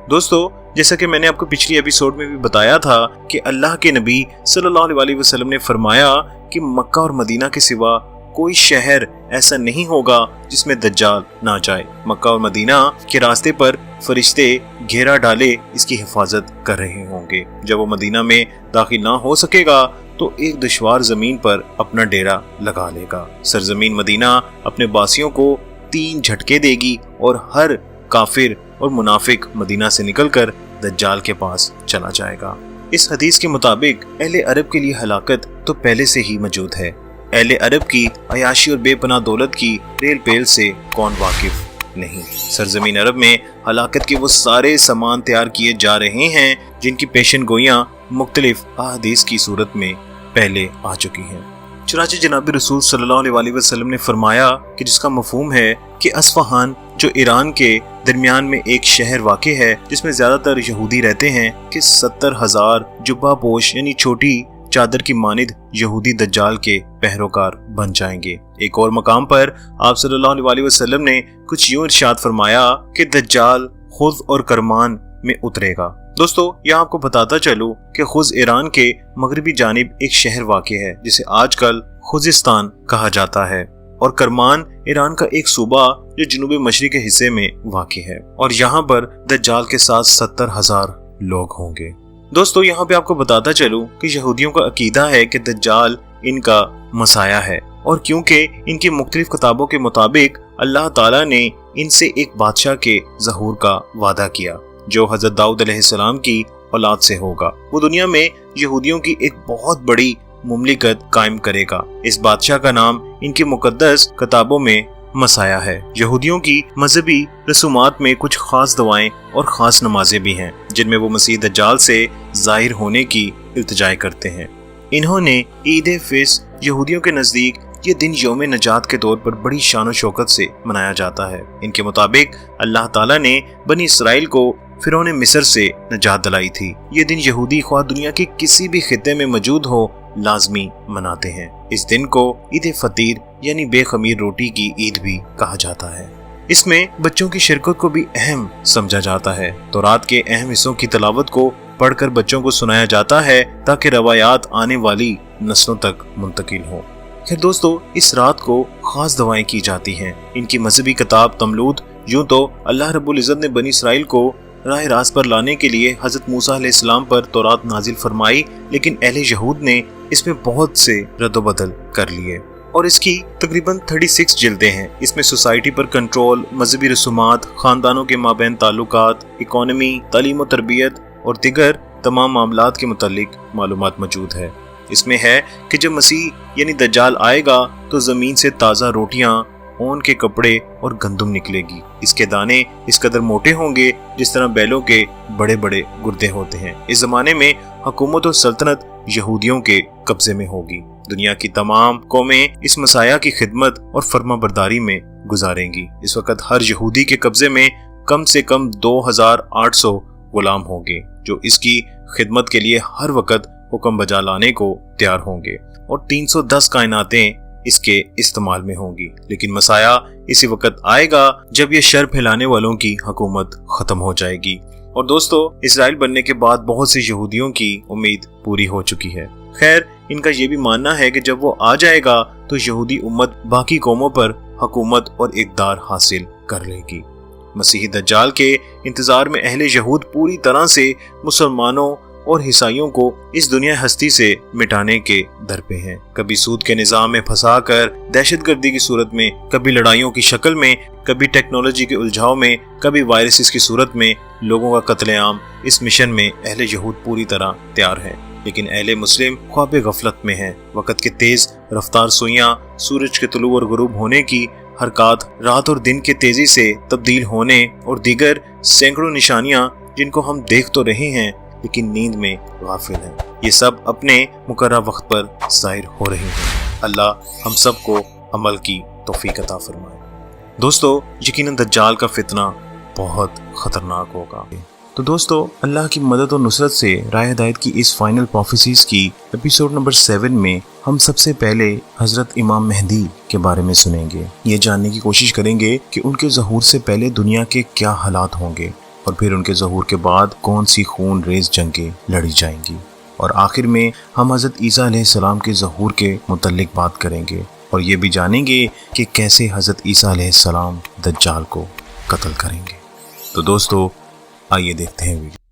दोस्तों, जैसा कि मैंने आपको पिछली एपिसोड में भी बताया था कि अल्लाह के नबी सल्लल्लाहु अलैहि वसल्लम ने फरमाया कि मक्का और मदीना के सिवा कोई शहर ऐसा नहीं होगा जिसमें दज्जाल ना जाए। मक्का और मदीना के रास्ते पर फरिश्ते घेरा डाले इसकी हिफाजत कर रहे होंगे। जब वो मदीना में दाखिल ना हो सकेगा तो एक दुश्वार जमीन पर अपना डेरा लगा लेगा। सरजमीन मदीना अपने बासियों को 3 झटके देगी और हर काफिर और मुनाफिक मदीना से निकलकर दज्जाल के पास चला जाएगा। इस हदीस के मुताबिक अहले अरब के लिए हलाकत तो पहले से ही मौजूद है। अहले अरब की अयाशी और बेपनाह दौलत की रेल पेल से कौन वाकिफ नहीं। सरजमीन अरब में हलाकत के वो सारे सामान तैयार किए जा रहे हैं जिनकी पेशन गोइयां मुख्तलिफ अहादीस की सूरत में पहले आ चुकी हैं। चुनांचे जनाब रसूल सल्लल्लाहु अलैहि वसल्लम ने फरमाया कि जिसका मफहूम है कि अस्फहान जो ईरान के दरमियान में एक शहर वाक़ है जिसमें ज्यादातर यहूदी रहते हैं कि 70,000 जुब्बा पोश यानी छोटी चादर की मानिद यहूदी दज्जाल के पहरोकार बन जाएंगे। एक और मकाम पर आप सल्लल्लाहु अलैहि वसल्लम ने कुछ यूं इरशाद फरमाया कि दज्जाल खुद और करमान में उतरेगा। दोस्तों यहाँ आपको बताता चलूं कि खुज ईरान के मगरबी जानिब एक शहर वाक़ है जिसे आजकल खुजिस्तान कहा जाता है, और करमान ईरान का एक सूबा जो जनूबी मशरिकी हिस्से में वाक़ है, और यहाँ पर दज्जाल के साथ 70,000 लोग होंगे। दोस्तों यहाँ पे आपको बताता चलूं कि यहूदियों का अकीदा है कि दज्जाल इनका मसाया है, और क्योंकि इनकी मुख्तलिफ किताबों के मुताबिक अल्लाह ताला ने इनसे एक बादशाह के ज़हूर का वादा किया जो हज़रत दाऊद अलैहिस्सलाम की औलाद से होगा। वो दुनिया में यहूदियों की एक बहुत बड़ी मुमलिकत कायम करेगा। इस बादशाह का नाम इनकी मुकद्दस किताबों में मसाया है। यहूदियों की मजहबी रसूमात में कुछ खास दुआएं और खास नमाजें भी हैं जिनमें वो मसीह दज्जाल से ज़ाहिर होने की इल्तिजाएं करते हैं। इन्होंने ईद फिस्क यहूदियों के नज़दीक ये दिन यौम नजात के तौर पर बड़ी शान और शौकत से मनाया जाता है। इनके मुताबिक अल्लाह ताला ने बनी इसराइल को फिरौन मिस्र से नजात दिलाई थी। ये दिन यहूदी ख्वाह दुनिया के किसी भी खित्ते में मौजूद हो लाजमी मनाते हैं। इस दिन को ईद फतीर यानी बेखमीर रोटी की ईद भी कहा जाता है। इसमें बच्चों की शिरकत को भी अहम समझा जाता है। तौरात के अहम हिस्सों की तिलावत को पढ़कर बच्चों को सुनाया जाता है ताकि रवायात आने वाली नस्लों तक मुंतकिल हो। खैर दोस्तों, इस रात को खास दुआएं की जाती हैं। इनकी मजहबी किताब तमलूद यूं तो अल्लाह रब्बुल इज़्ज़त ने बनी इसराइल को राह रास्त पर लाने के लिए हजरत मूसा अलैहिस्सलाम पर तौरात नाजिल फरमाई, लेकिन अहले यहूद ने इसमें बहुत से रद्दोबदल कर लिए और इसकी तकरीबन 36 जिल्दें हैं। इसमें सोसाइटी पर कंट्रोल, मजहबी रसूमात, खानदानों के माबैन ताल्लुकात, इकोनॉमी, तालीम और तरबियत और दिगर तमाम मामलात के मुतालिक मालूमात मौजूद है। इसमें है कि जब मसीह यानी दज्जाल आएगा तो ज़मीन से ताज़ा रोटियां, ऊन के कपड़े और गंदुम निकलेगी। इसके दाने इस कदर मोटे होंगे जिस तरह बैलों के बड़े बड़े गुर्दे होते हैं। इस जमाने में हुकूमत और सल्तनत यहूदियों के कब्जे में होगी। दुनिया की तमाम कौमें इस मसाया की खिदमत और फर्माबरदारी में गुजारेंगी। इस वक्त हर यहूदी के कब्जे में कम से कम 2800 गुलाम होंगे जो इसकी खिदमत के लिए हर वक्त हुक्म बजा लाने को तैयार होंगे, और 310 कायनातें इसके इस्तेमाल में होंगी। लेकिन मसाया इसी वक्त आएगा जब ये शर फैलाने वालों की हुकूमत खत्म हो जाएगी। और दोस्तों, इजराइल बनने के बाद बहुत से यहूदियों की उम्मीद पूरी हो चुकी है। खैर, इनका ये भी मानना है कि जब वो आ जाएगा तो यहूदी उम्मत बाकी कौमों पर हुकूमत और इक़्तिदार हासिल कर लेगी। मसीही दज्जाल के इंतजार में अहले यहूद पूरी तरह से मुसलमानों और ईसाइयों को इस दुनिया हस्ती से मिटाने के दर पे हैं। कभी सूद के निजाम में फंसाकर दहशतगर्दी की सूरत में, कभी लड़ाइयों की शक्ल में, कभी टेक्नोलॉजी के उलझाव में, कभी वायरसेस की सूरत में लोगों का कत्लेआम। इस मिशन में अहले यहूद पूरी तरह तैयार है, लेकिन अहले मुस्लिम ख्वाब गफलत में है। वक्त के तेज रफ्तार सुइयां, सूरज के तुलू और गुरूब होने की हरकत, रात और दिन के तेजी से तब्दील होने और दीगर सैकड़ों निशानियां जिनको हम देख तो रहे हैं लेकिन नींद में गाफिल हैं, ये सब अपने मुकर्रर वक्त पर ज़ाहिर हो रही हैं। अल्लाह हम सब को अमल की तौफीक अता फरमाए। दोस्तों, यकीनन दज्जाल का फितना बहुत खतरनाक होगा। तो दोस्तों, अल्लाह की मदद और नुसरत से राय हिदायत की इस फाइनल प्रोफेसीज की एपिसोड नंबर 7 में हम सबसे पहले हजरत इमाम मेहदी के बारे में सुनेंगे। ये जानने की कोशिश करेंगे कि उनके ज़हूर से पहले दुनिया के क्या हालात होंगे और फिर उनके ज़हूर के बाद कौन सी खून रेज जंगें लड़ी जाएंगी, और आखिर में हम हज़रत ईसा अलैहिस्सलाम के ज़हूर के मुतल्लिक बात करेंगे और ये भी जानेंगे कि कैसे हज़रत ईसा अलैहिस्सलाम दज्जाल को कत्ल करेंगे। तो दोस्तों, आइए देखते हैं वीडियो।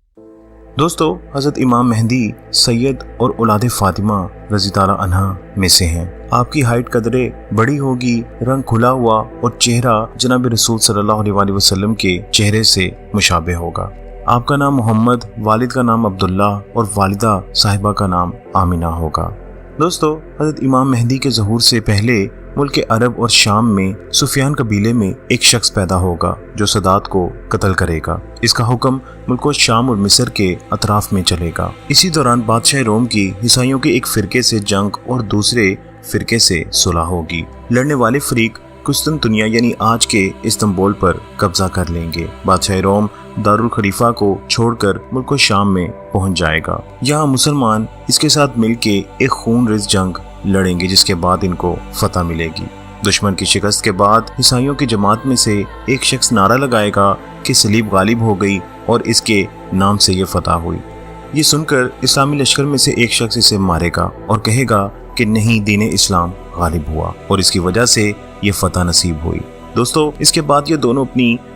दोस्तों, हज़रत इमाम मेहदी सैयद और औलाद फातिमा रज़ी ताला अन्हा में से हैं। आपकी हाइट कदरे बड़ी होगी, रंग खुला हुआ और चेहरा जनाब रसूल सल्लल्लाहु अलैहि वसल्लम के चेहरे से मुशाबे होगा। आपका नाम मोहम्मद, वालिद का नाम अब्दुल्ला और वालिदा साहिबा का नाम आमिना होगा। दोस्तों, हज़रत इमाम मेहदी के ज़हूर से पहले मुल्क अरब और शाम में सुफियान कबीले में एक शख्स पैदा होगा जो सदात को कत्ल करेगा। इसका हुक्म मुल्क शाम और मिस्र के अतराफ में चलेगा। इसी दौरान बादशाह रोम की ईसाइयों के एक फिरके से जंग और दूसरे फिरके से सुलह होगी। लड़ने वाले फरीक कुस्तुनतुनिया यानी आज के इस्तांबुल पर कब्जा कर लेंगे। बादशाह रोम दारुल खलीफा को छोड़कर मुल्क शाम में पहुंच जाएगा। यहाँ मुसलमान इसके साथ मिलके एक खून रेज जंग लड़ेंगे जिसके बाद इनको फतह मिलेगी। दुश्मन की शिकस्त के बाद ईसाइयों की जमात में से एक शख्स नारा लगाएगा कि सलीब गालिब हो गई اور اس کے نام سے یہ فتح ہوئی۔ یہ سن کر اسلامی لشکر میں سے ایک شخص اسے مارے گا اور کہے گا کہ نہیں، دین اسلام غالب ہوا اور اس کی وجہ سے یہ فتح نصیب ہوئی۔ دوستو، اس کے بعد یہ دونوں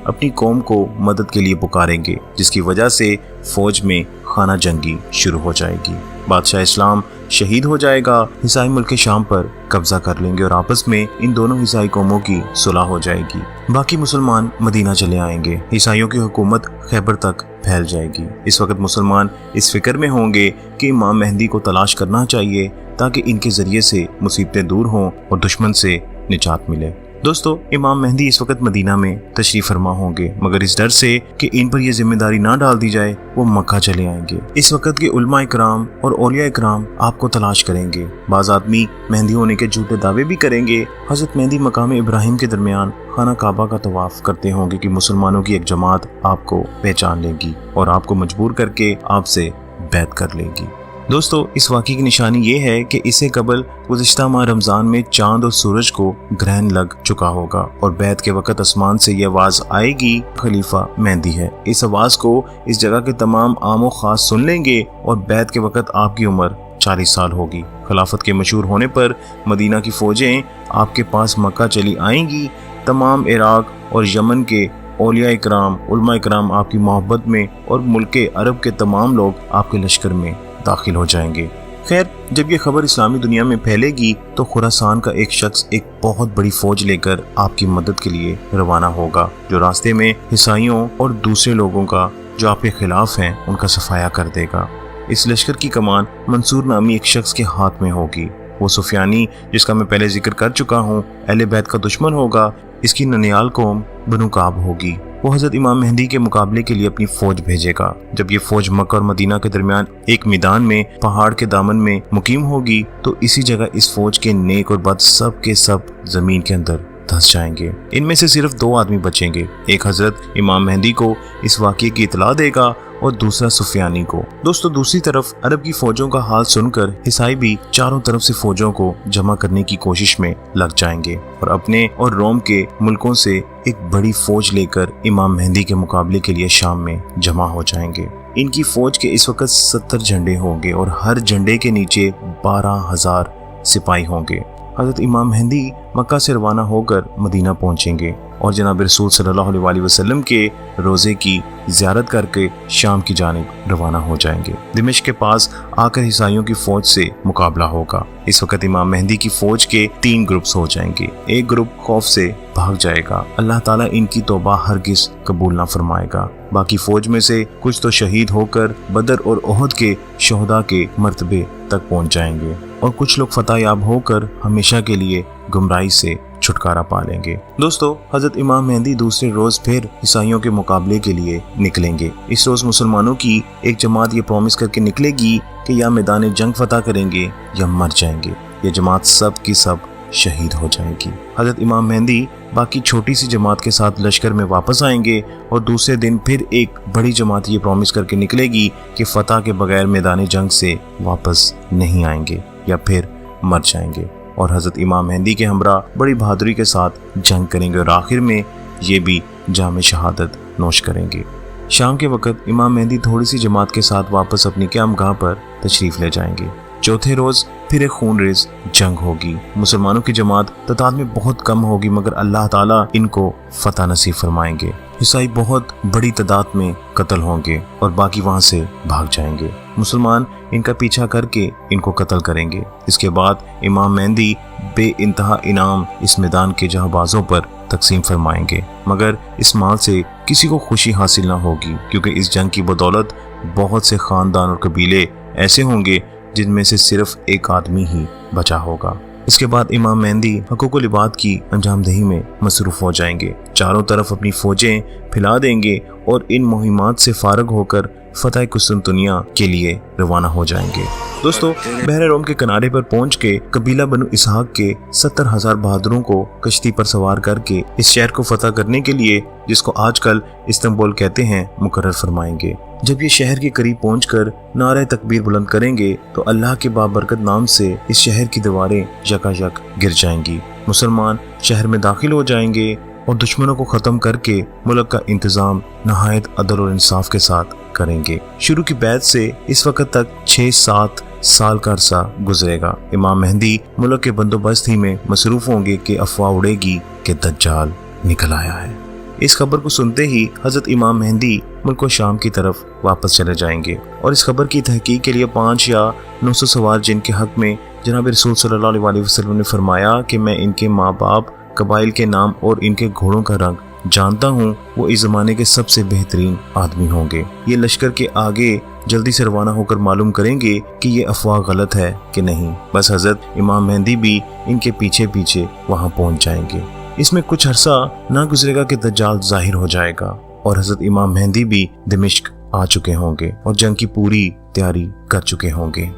اپنی قوم کو مدد کے لیے پکاریں گے، جس کی وجہ سے فوج میں خانہ جنگی شروع ہو جائے گی۔ بادشاہ اسلام شہید ہو جائے گا، عیسائی ملک شام پر قبضہ کر لیں گے اور آپس میں ان دونوں عیسائی قوموں کی صلح ہو جائے گی۔ باقی مسلمان مدینہ چلے آئیں گے، عیسائیوں کی حکومت خیبر تک پھیل جائے گی۔ اس وقت مسلمان اس فکر میں ہوں گے کہ امام مہدی کو تلاش کرنا چاہیے تاکہ ان کے ذریعے سے مصیبتیں دور ہوں اور دشمن سے نجات ملے۔ دوستو، امام مہدی اس وقت مدینہ میں تشریف فرما ہوں گے، مگر اس ڈر سے کہ ان پر یہ ذمہ داری نہ ڈال دی جائے وہ مکہ چلے آئیں گے۔ اس وقت کے علماء اکرام اور اولیاء اکرام آپ کو تلاش کریں گے۔ بعض آدمی مہدی ہونے کے جھوٹے دعوے بھی کریں گے۔ حضرت مہدی مقام ابراہیم کے درمیان خانہ کعبہ کا طواف کرتے ہوں گے کہ مسلمانوں کی ایک جماعت آپ کو پہچان لے گی اور آپ کو مجبور کر کے آپ سے بیعت کر لے گی۔ دوستو، اس واقعے کی نشانی یہ ہے کہ اس سے قبل گزشتہ ماہ رمضان میں چاند اور سورج کو گرہن لگ چکا ہوگا اور بیعت کے وقت آسمان سے یہ آواز آئے گی، خلیفہ مہدی ہے۔ اس آواز کو اس جگہ کے تمام عام و خاص سن لیں گے اور بیعت کے وقت آپ کی عمر 40 سال ہوگی۔ خلافت کے مشہور ہونے پر مدینہ کی فوجیں آپ کے پاس مکہ چلی آئیں گی۔ تمام عراق اور یمن کے اولیاء اکرام، علماء اکرام آپ کی محبت میں اور ملک عرب کے تمام لوگ آپ کے لشکر میں داخل ہو جائیں گے۔ خیر، جب یہ خبر اسلامی دنیا میں پھیلے گی تو خراسان کا ایک شخص ایک بہت بڑی فوج لے کر آپ کی مدد کے لیے روانہ ہوگا، جو راستے میں عیسائیوں اور دوسرے لوگوں کا جو آپ کے خلاف ہیں ان کا صفایا کر دے گا۔ اس لشکر کی کمان منصور نامی ایک شخص کے ہاتھ میں ہوگی۔ وہ سفیانی، جس کا میں پہلے ذکر کر چکا ہوں، اہل بیت کا دشمن ہوگا۔ اس کی ننیال قوم بنو کعب ہوگی۔ وہ حضرت امام مہدی کے مقابلے کے لیے اپنی فوج بھیجے گا۔ جب یہ فوج مکہ اور مدینہ کے درمیان ایک میدان میں پہاڑ کے دامن میں مقیم ہوگی تو اسی جگہ اس فوج کے نیک اور بد سب کے سب زمین کے اندر دھس جائیں گے۔ ان میں سے صرف 2 آدمی بچیں گے، ایک حضرت امام مہدی کو اس واقعے کی اطلاع دے گا اور دوسرا سفیانی کو۔ دوستو، دوسری طرف عرب کی فوجوں کا حال سن کر عیسائی بھی چاروں طرف سے فوجوں کو جمع کرنے کی کوشش میں لگ جائیں گے اور اپنے اور روم کے ملکوں سے ایک بڑی فوج لے کر امام مہدی کے مقابلے کے لیے شام میں جمع ہو جائیں گے۔ ان کی فوج کے اس وقت 70 جھنڈے ہوں گے اور ہر جھنڈے کے نیچے 12,000 سپاہی ہوں گے۔ حضرت امام مہدی مکہ سے روانہ ہو کر مدینہ پہنچیں گے اور جناب رسول صلی اللہ علیہ وسلم کے روزے کی زیارت کر کے شام کی جانب روانہ ہو جائیں گے۔ دمشق کے پاس آ کر عیسائیوں کی فوج سے مقابلہ ہوگا۔ اس وقت امام مہدی کی فوج کے 3 گروپس ہو جائیں گے۔ ایک گروپ خوف سے بھاگ جائے گا، اللہ تعالیٰ ان کی توبہ ہرگز قبول نہ فرمائے گا۔ باقی فوج میں سے کچھ تو شہید ہو کر بدر اور احد کے شہداء کے مرتبے تک پہنچ جائیں گے اور کچھ لوگ فتح یاب ہو کر ہمیشہ کے لیے گمراہی سے چھٹکارا پا لیں گے۔ دوستو، حضرت امام مہدی دوسرے روز پھر عیسائیوں کے مقابلے کے لیے نکلیں گے۔ اس روز مسلمانوں کی ایک جماعت یہ پرومس کر کے نکلے گی کہ یا میدان جنگ فتح کریں گے یا مر جائیں گے۔ یہ جماعت سب کی سب شہید ہو جائے گی۔ حضرت امام مہدی باقی چھوٹی سی جماعت کے ساتھ لشکر میں واپس آئیں گے اور دوسرے دن پھر ایک بڑی جماعت یہ پرومس کر کے نکلے گی کہ فتح کے بغیر میدان جنگ سے واپس نہیں آئیں گے یا پھر مر جائیں گے، اور حضرت امام مہدی کے ہمراہ بڑی بہادری کے ساتھ جنگ کریں گے اور آخر میں یہ بھی جام شہادت نوش کریں گے۔ شام کے وقت امام مہدی تھوڑی سی جماعت کے ساتھ واپس اپنی قیام گاہ پر تشریف لے جائیں گے۔ چوتھے روز پھر ایک خون ریز جنگ ہوگی۔ مسلمانوں کی جماعت تعداد میں بہت کم ہوگی مگر اللہ تعالیٰ ان کو فتح نصیب فرمائیں گے۔ عیسائی بہت بڑی تعداد میں قتل ہوں گے اور باقی وہاں سے بھاگ جائیں گے۔ مسلمان ان کا پیچھا کر کے ان کو قتل کریں گے۔ اس کے بعد امام مہدی بے انتہا انعام اس میدان کے جہاں بازوں پر تقسیم فرمائیں گے، مگر اس مال سے کسی کو خوشی حاصل نہ ہوگی، کیونکہ اس جنگ کی بدولت بہت سے خاندان اور قبیلے ایسے ہوں گے جن میں سے صرف ایک آدمی ہی بچا ہوگا۔ اس کے بعد امام مہدی حقوق و لباد کی انجام دہی میں مصروف ہو جائیں گے، چاروں طرف اپنی فوجیں پھیلا دیں گے اور ان مہمات سے فارغ ہو کر فتح قسطنطنیہ کے لیے روانہ ہو جائیں گے۔ دوستو، بحر روم کے کنارے پر پہنچ کے قبیلہ بنو اسحاق کے 70,000 بہادروں کو کشتی پر سوار کر کے اس شہر کو فتح کرنے کے لیے، جس کو آج کل استنبول کہتے ہیں، مقرر فرمائیں گے۔ جب یہ شہر کے قریب پہنچ کر نعرہ تکبیر بلند کریں گے تو اللہ کے بابرکت نام سے اس شہر کی دیواریں یکا یک گر جائیں گی۔ مسلمان شہر میں داخل ہو جائیں گے और दुश्मनों को ख़त्म करके मुल्क का इंतज़ाम नहायत अदल और इंसाफ के साथ करेंगे। शुरू की बैत से इस वक्त तक 6-7 साल का अरसा गुजरेगा। इमाम मेहदी मुल्क के बंदोबस्त ही में मसरूफ़ होंगे कि अफवाह उड़ेगी कि दज्जाल निकल आया है। इस खबर को सुनते ही हज़रत इमाम मेहदी मुल्क व शाम की तरफ वापस चले जाएंगे और इस खबर की तहकीक के लिए 5 या 900 सवार जिनके हक में जनाब रसूल सल्लल्लाहु अलैहि वसल्लम ने फरमाया कि मैं इनके माँ बाप, कबाइल के नाम और इनके घोड़ों का रंग जानता हूँ, वो इस ज़माने के सबसे बेहतरीन आदमी होंगे। ये लश्कर के आगे जल्दी से रवाना होकर मालूम करेंगे कि ये अफवाह गलत है कि नहीं। बस हज़रत इमाम मेहदी भी इनके पीछे पीछे वहाँ पहुँच जाएंगे। इसमें कुछ अरसा ना गुजरेगा कि दज्जाल जाहिर हो जाएगा और हज़रत इमाम मेहदी भी दिमिश्क आ चुके होंगे और जंग की पूरी तैयारी कर चुके होंगे।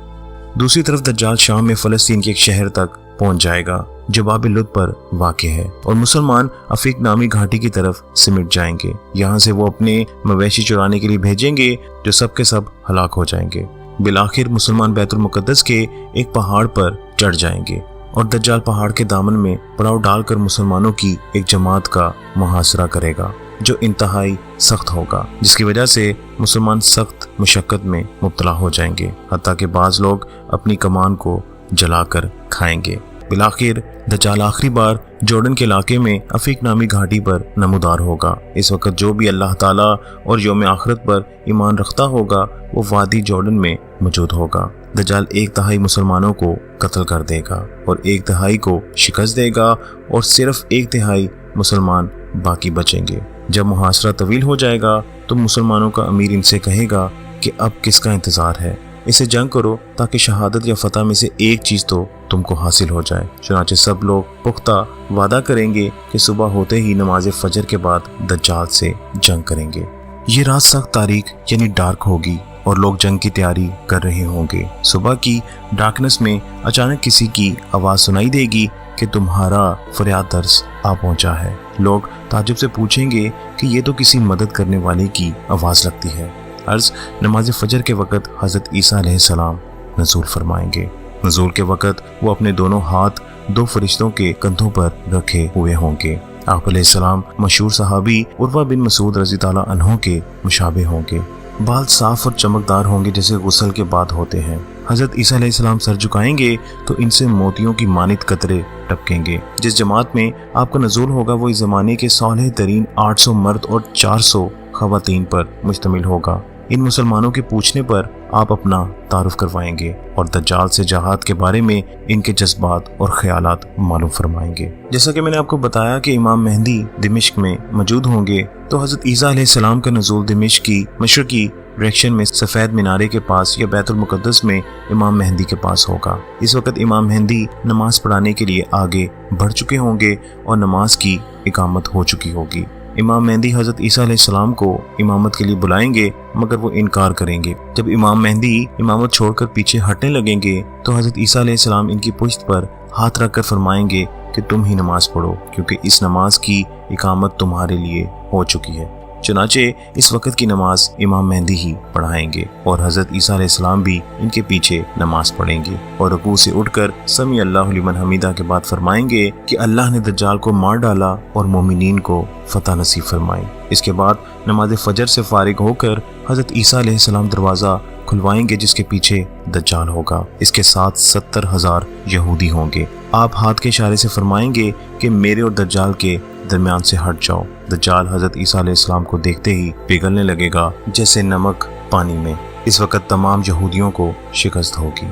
दूसरी तरफ दज्जाल शाम में फ़लस्तीन के एक शहर तक पहुंच जाएगा जो बाब लुद पर वाक़ है और मुसलमान अफीक नामी घाटी की तरफ सिमट जाएंगे। यहाँ से वो अपने मवेशी चुराने के लिए भेजेंगे जो सब के सब हलाक हो जाएंगे। बिलाखिर मुसलमान बैतुल मुक़द्दस के एक पहाड़ पर चढ़ जाएंगे और दज्जाल पहाड़ के दामन में पड़ाव डालकर मुसलमानों की एक जमात का मुहासरा करेगा जो इंतहाई सख्त होगा, जिसकी वजह से मुसलमान सख्त मुशक्कत में मुब्तला हो जाएंगे, हत्ता कि बाज़ लोग अपनी कमान को जलाकर खाएंगे। बिलाखिर दज्जाल आखिरी बार जॉर्डन के इलाके में अफीक नामी घाटी पर नमूदार होगा। इस वक्त जो भी अल्लाह ताला और यौम आखिरत पर ईमान रखता होगा वो वादी जॉर्डन में मौजूद होगा। दज्जाल 1/3 मुसलमानों को कत्ल कर देगा और 1/3 को शिकस्त देगा और सिर्फ 1/3 मुसलमान बाकी बचेंगे। जब मुहासरा तवील हो जाएगा तो मुसलमानों का अमीर इनसे कहेगा कि अब किसका इंतज़ार है, इसे जंग करो ताकि शहादत या फतह में से एक चीज़ तो तुमको हासिल हो जाए। चुनांचे सब लोग पुख्ता वादा करेंगे कि सुबह होते ही नमाज फजर के बाद दज्जाल से जंग करेंगे। ये रात सख्त तारीख यानी डार्क होगी और लोग जंग की तैयारी कर रहे होंगे। सुबह की डार्कनेस में अचानक किसी की आवाज़ सुनाई देगी कि तुम्हारा फरियाद दर्स आ पहुंचा है। लोग ताज्जुब से पूछेंगे कि ये तो किसी मदद करने वाले की आवाज़ लगती है। अर्ज़ नमाज फजर के वक़्त हज़रत ईसा अलैहिस्सलाम नज़ूल फरमाएंगे। नज़ूल के वक़्त वो अपने दोनों हाथ 2 फरिश्तों के कंधों पर रखे हुए होंगे। आप अलैहिस्सलाम मशहूर सहाबी उर्वा बिन मसूद रज़ी ताला अन्हो के मुशाबे होंगे। बाल साफ और चमकदार होंगे जैसे गुस्ल के बाद होते हैं। हज़रत ईसा अलैहिस्सलाम सर झुकाएंगे तो इनसे मोतियों की मानित कतरे टपकेंगे। जिस जमात में आपका नज़ूल होगा वो इस ज़माने के सालेह तरीन 800 मर्द और 400 ख़वातीन पर मुश्तमिल होगा। इन मुसलमानों के पूछने पर आप अपना तारुफ करवाएंगे और दज्जाल से जहाद के बारे में इनके जज्बात और ख्यालात मालूम फरमाएंगे। जैसा कि मैंने आपको बताया कि इमाम मेहदी दिमिश्क में मौजूद होंगे, तो हज़रत ईसा अलैहिस्सलाम का नज़ूल दिमिश्क की मशरकी डायरेक्शन में सफ़ेद मीनारे के पास या बैतुल मुक़द्दस में इमाम मेहदी के पास होगा। इस वक्त इमाम मेहदी नमाज पढ़ाने के लिए आगे बढ़ चुके होंगे और नमाज की इकामत हो चुकी होगी। इमाम मेहदी हज़रत ईसा अलैहिस्सलाम को इमामत के लिए बुलाएंगे मगर वो इनकार करेंगे। जब इमाम मेहदी इमामत छोड़कर पीछे हटने लगेंगे तो हज़रत ईसा अलैहिस्सलाम इनकी पुश्त पर हाथ रखकर फरमाएंगे कि तुम ही नमाज पढ़ो क्योंकि इस नमाज की इकामत तुम्हारे लिए हो चुकी है। चुनाचे इस वक्त की नमाज इमाम मेहदी ही पढ़ाएंगे और हज़रत ईसा अलैहिस्सलाम भी इनके पीछे नमाज पढ़ेंगे और रुकू से उठकर समी अल्लाहु लिमन हमीदा के बाद फरमाएंगे कि अल्लाह ने दज्जाल को मार डाला और मोमिनीन को फतह नसीब फरमाई। इसके बाद नमाज फजर से फारिग होकर हज़रत ईसा अलैहिस्सलाम दरवाज़ा खुलवाएंगे जिसके पीछे दज्जाल होगा। इसके साथ 70,000 यहूदी होंगे। आप हाथ के इशारे से फरमाएंगे कि मेरे और दज्जाल के दरमियान से हट जाओ। दज्जाल हज़रत ईसा अलैहिस्सलाम को देखते ही पिघलने लगेगा जैसे नमक पानी में। इस वक्त तमाम यहूदियों को शिकस्त होगी।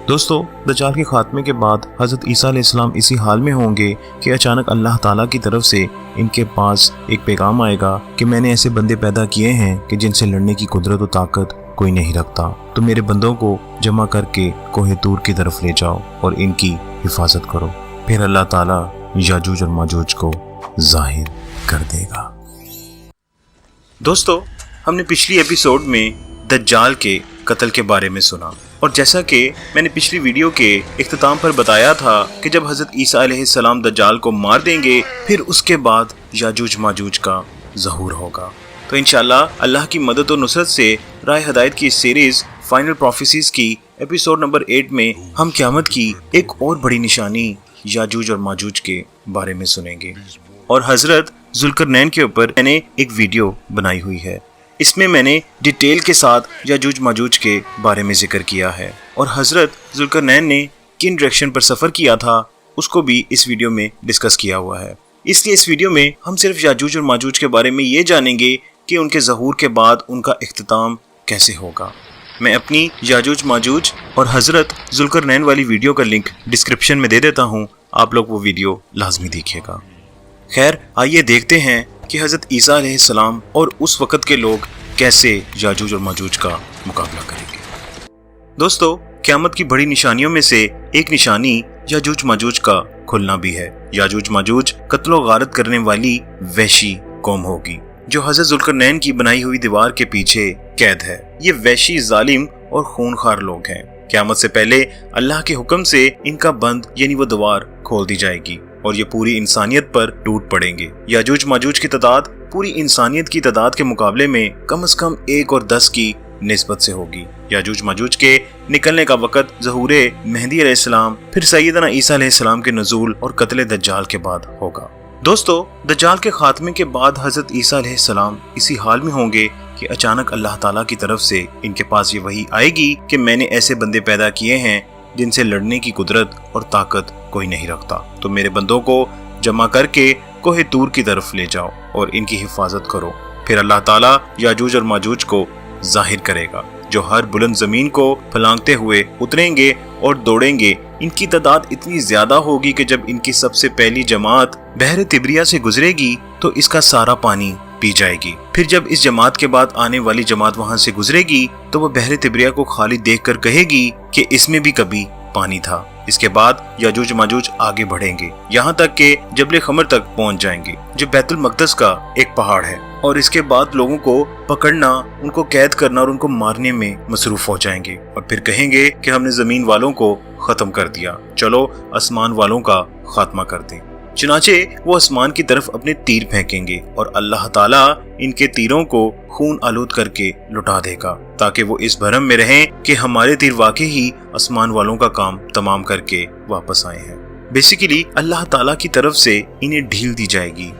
दोस्तों, दज्जाल के खात्मे के बाद हज़रत ईसा अलैहिस्सलाम इसी हाल में होंगे कि अचानक अल्लाह ताला की तरफ से इनके पास एक पैगाम आएगा कि मैंने ऐसे बंदे पैदा किए हैं कि जिनसे लड़ने की कुदरत और ताकत कोई नहीं रखता, तो मेरे बंदों को जमा करके कोहे तूर की तरफ ले जाओ और इनकी हिफाजत करो। फिर अल्लाह ताला याजूज और माजूज को जाहिर कर देगा। दोस्तों, हमने पिछली एपिसोड में दज्जाल के कत्ल के बारे में सुना और जैसा कि मैंने पिछली वीडियो के इख्तिताम पर बताया था कि जब हज़रत ईसा अलैहिस्सलाम दज्जाल को मार देंगे फिर उसके बाद याजूज माजूज का ज़हूर होगा। तो इंशाल्लाह अल्लाह की मदद और नुसरत से राह हदायत की इस सीरीज़ फाइनल प्रोफेसीज की एपिसोड नंबर 8 में हम क़यामत की एक और बड़ी निशानी याजूज और माजूज के बारे में सुनेंगे। और हजरत जुल्करनैन के ऊपर मैंने एक वीडियो बनाई हुई है। इसमें मैंने डिटेल के साथ याजूज माजूज के बारे में जिक्र किया है और हजरत जुल्करनैन ने किन डायरेक्शन पर सफ़र किया था उसको भी इस वीडियो में डिस्कस किया हुआ है। इसलिए इस वीडियो में हम सिर्फ याजूज और माजूज के बारे में ये जानेंगे कि उनके ज़हूर के बाद उनका इख्तिताम कैसे होगा। मैं अपनी याजूज माजूज और हजरत जुल्करनैन वाली वीडियो का लिंक डिस्क्रिप्शन में दे देता हूँ, आप लोग वो वीडियो लाजमी देखिएगा। खैर, आइए देखते हैं कि हज़रत ईसा अलैहिस्सलाम और उस वक़्त के लोग कैसे याजूज और माजूज का मुकाबला करेंगे। दोस्तों, क़यामत की बड़ी निशानियों में से एक निशानी याजूज माजूज का खुलना भी है। याजूज माजूज कत्लो गारत करने वाली वहशी कौम होगी जो हज़रत जुल्करनैन की बनाई हुई दीवार के पीछे कैद है। ये वहशी, जालिम और खूनखार लोग हैं। क़यामत से पहले अल्लाह के हुक्म से इनका बंद यानी वो दीवार खोल दी जाएगी और ये पूरी इंसानियत पर टूट पड़ेंगे। याजूज माजूज की तादाद पूरी इंसानियत की तादाद के मुकाबले में कम से कम 1 और 10 की निस्बत से होगी। याजूज माजूज के निकलने का वक़्त ज़हूरे मेहदी अलैहिस्सलाम फिर सैयदना ईसा अलैहिस्सलाम के नुज़ूल और कत्ल दज्जाल के बाद होगा। दोस्तों, दज्जाल के खात्मे के बाद हज़रत ईसा अलैहिस्सलाम इसी हाल में होंगे कि अचानक अल्लाह ताला की तरफ से इनके पास ये वही आएगी कि मैंने ऐसे बंदे पैदा किए हैं जिनसे लड़ने की कुदरत और ताकत कोई नहीं रखता, तो मेरे बंदों को जमा करके कोहे तूर की तरफ ले जाओ और इनकी हिफाजत करो। फिर अल्लाह ताला याजूज और माजूज को जाहिर करेगा जो हर बुलंद जमीन को फलांगते हुए उतरेंगे और दौड़ेंगे। इनकी तादाद इतनी ज्यादा होगी कि जब इनकी सबसे पहली जमात बहर तिब्रिया से गुजरेगी तो इसका सारा पानी पी जाएगी। फिर जब इस जमात के बाद आने वाली जमात वहां से गुजरेगी तो वह बहर तिब्रिया को खाली देखकर कहेगी कि इसमें भी कभी पानी था। इसके बाद याजूज माजूज आगे बढ़ेंगे यहाँ तक कि जबल खमर तक पहुँच जाएंगे जो बैतुल मक़दस का एक पहाड़ है, और इसके बाद लोगों को पकड़ना, उनको कैद करना और उनको मारने में मसरूफ हो जाएंगे और फिर कहेंगे कि हमने जमीन वालों को खत्म कर दिया, चलो आसमान वालों का खात्मा कर दें। चुनाचे वो आसमान की तरफ अपने तीर फेंकेंगे और अल्लाह ताला इनके तीरों को खून आलूद करके लुटा देगा ताकि वो इस भरम में रहें कि हमारे तीर वाकई ही आसमान वालों का काम तमाम करके वापस आए हैं। बेसिकली अल्लाह ताला की तरफ से इन्हें ढील दी जाएगी।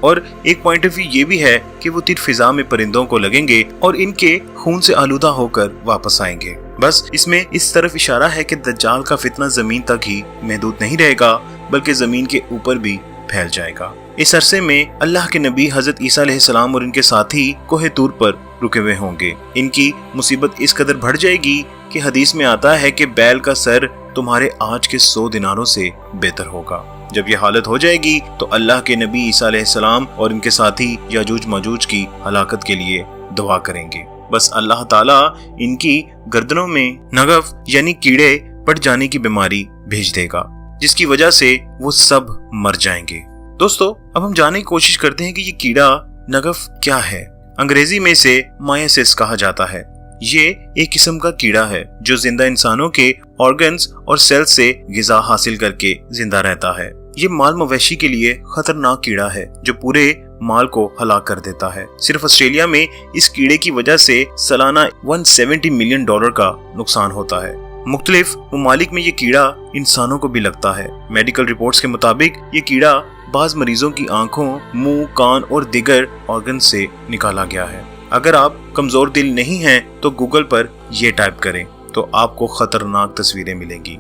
और एक पॉइंट ऑफ व्यू ये भी है कि वो तीर फिजा में परिंदों को लगेंगे और इनके खून से आलूदा होकर वापस आएंगे। बस इसमें इस तरफ इशारा है कि दज्जाल का फितना जमीन तक ही महदूद नहीं रहेगा बल्कि जमीन के ऊपर भी फैल जाएगा। इस अरसे में अल्लाह के नबी हजरत ईसा अलैहिस्सलाम और इनके साथी कोहे तूर पर रुके हुए होंगे। इनकी मुसीबत इस कदर बढ़ जाएगी कि हदीस में आता है कि बैल का सर तुम्हारे आज के 100 दिनारों से बेहतर होगा। जब ये हालत हो जाएगी तो अल्लाह के नबी ईसा अलैहिस्सलाम और इनके साथी याजूज माजूज की हलाकत के लिए दुआ करेंगे। बस अल्लाह ताला इनकी गर्दनों में नगफ यानी कीड़े पड़ जाने की बीमारी भेज देगा जिसकी वजह से वो सब मर जाएंगे। दोस्तों, अब हम जानने की कोशिश करते हैं कि ये कीड़ा नगफ क्या है। अंग्रेजी में इसे मायासिस कहा जाता है। ये एक किस्म का कीड़ा है जो जिंदा इंसानों के ऑर्गन्स और सेल्स से गिजा हासिल करके जिंदा रहता है। ये माल मवेशी के लिए खतरनाक कीड़ा है जो पूरे माल को हलाक कर देता है। सिर्फ ऑस्ट्रेलिया में इस कीड़े की वजह से सालाना $170 मिलियन का नुकसान होता है। मुख्तलिफ ममालिक में ये कीड़ा इंसानों को भी लगता है। मेडिकल रिपोर्ट्स के मुताबिक ये कीड़ा बाज मरीजों की आंखों, मुंह, कान और दीगर ऑर्गन से निकाला गया है। अगर आप कमजोर दिल नहीं हैं तो गूगल पर ये टाइप करें तो आपको खतरनाक तस्वीरें मिलेंगी।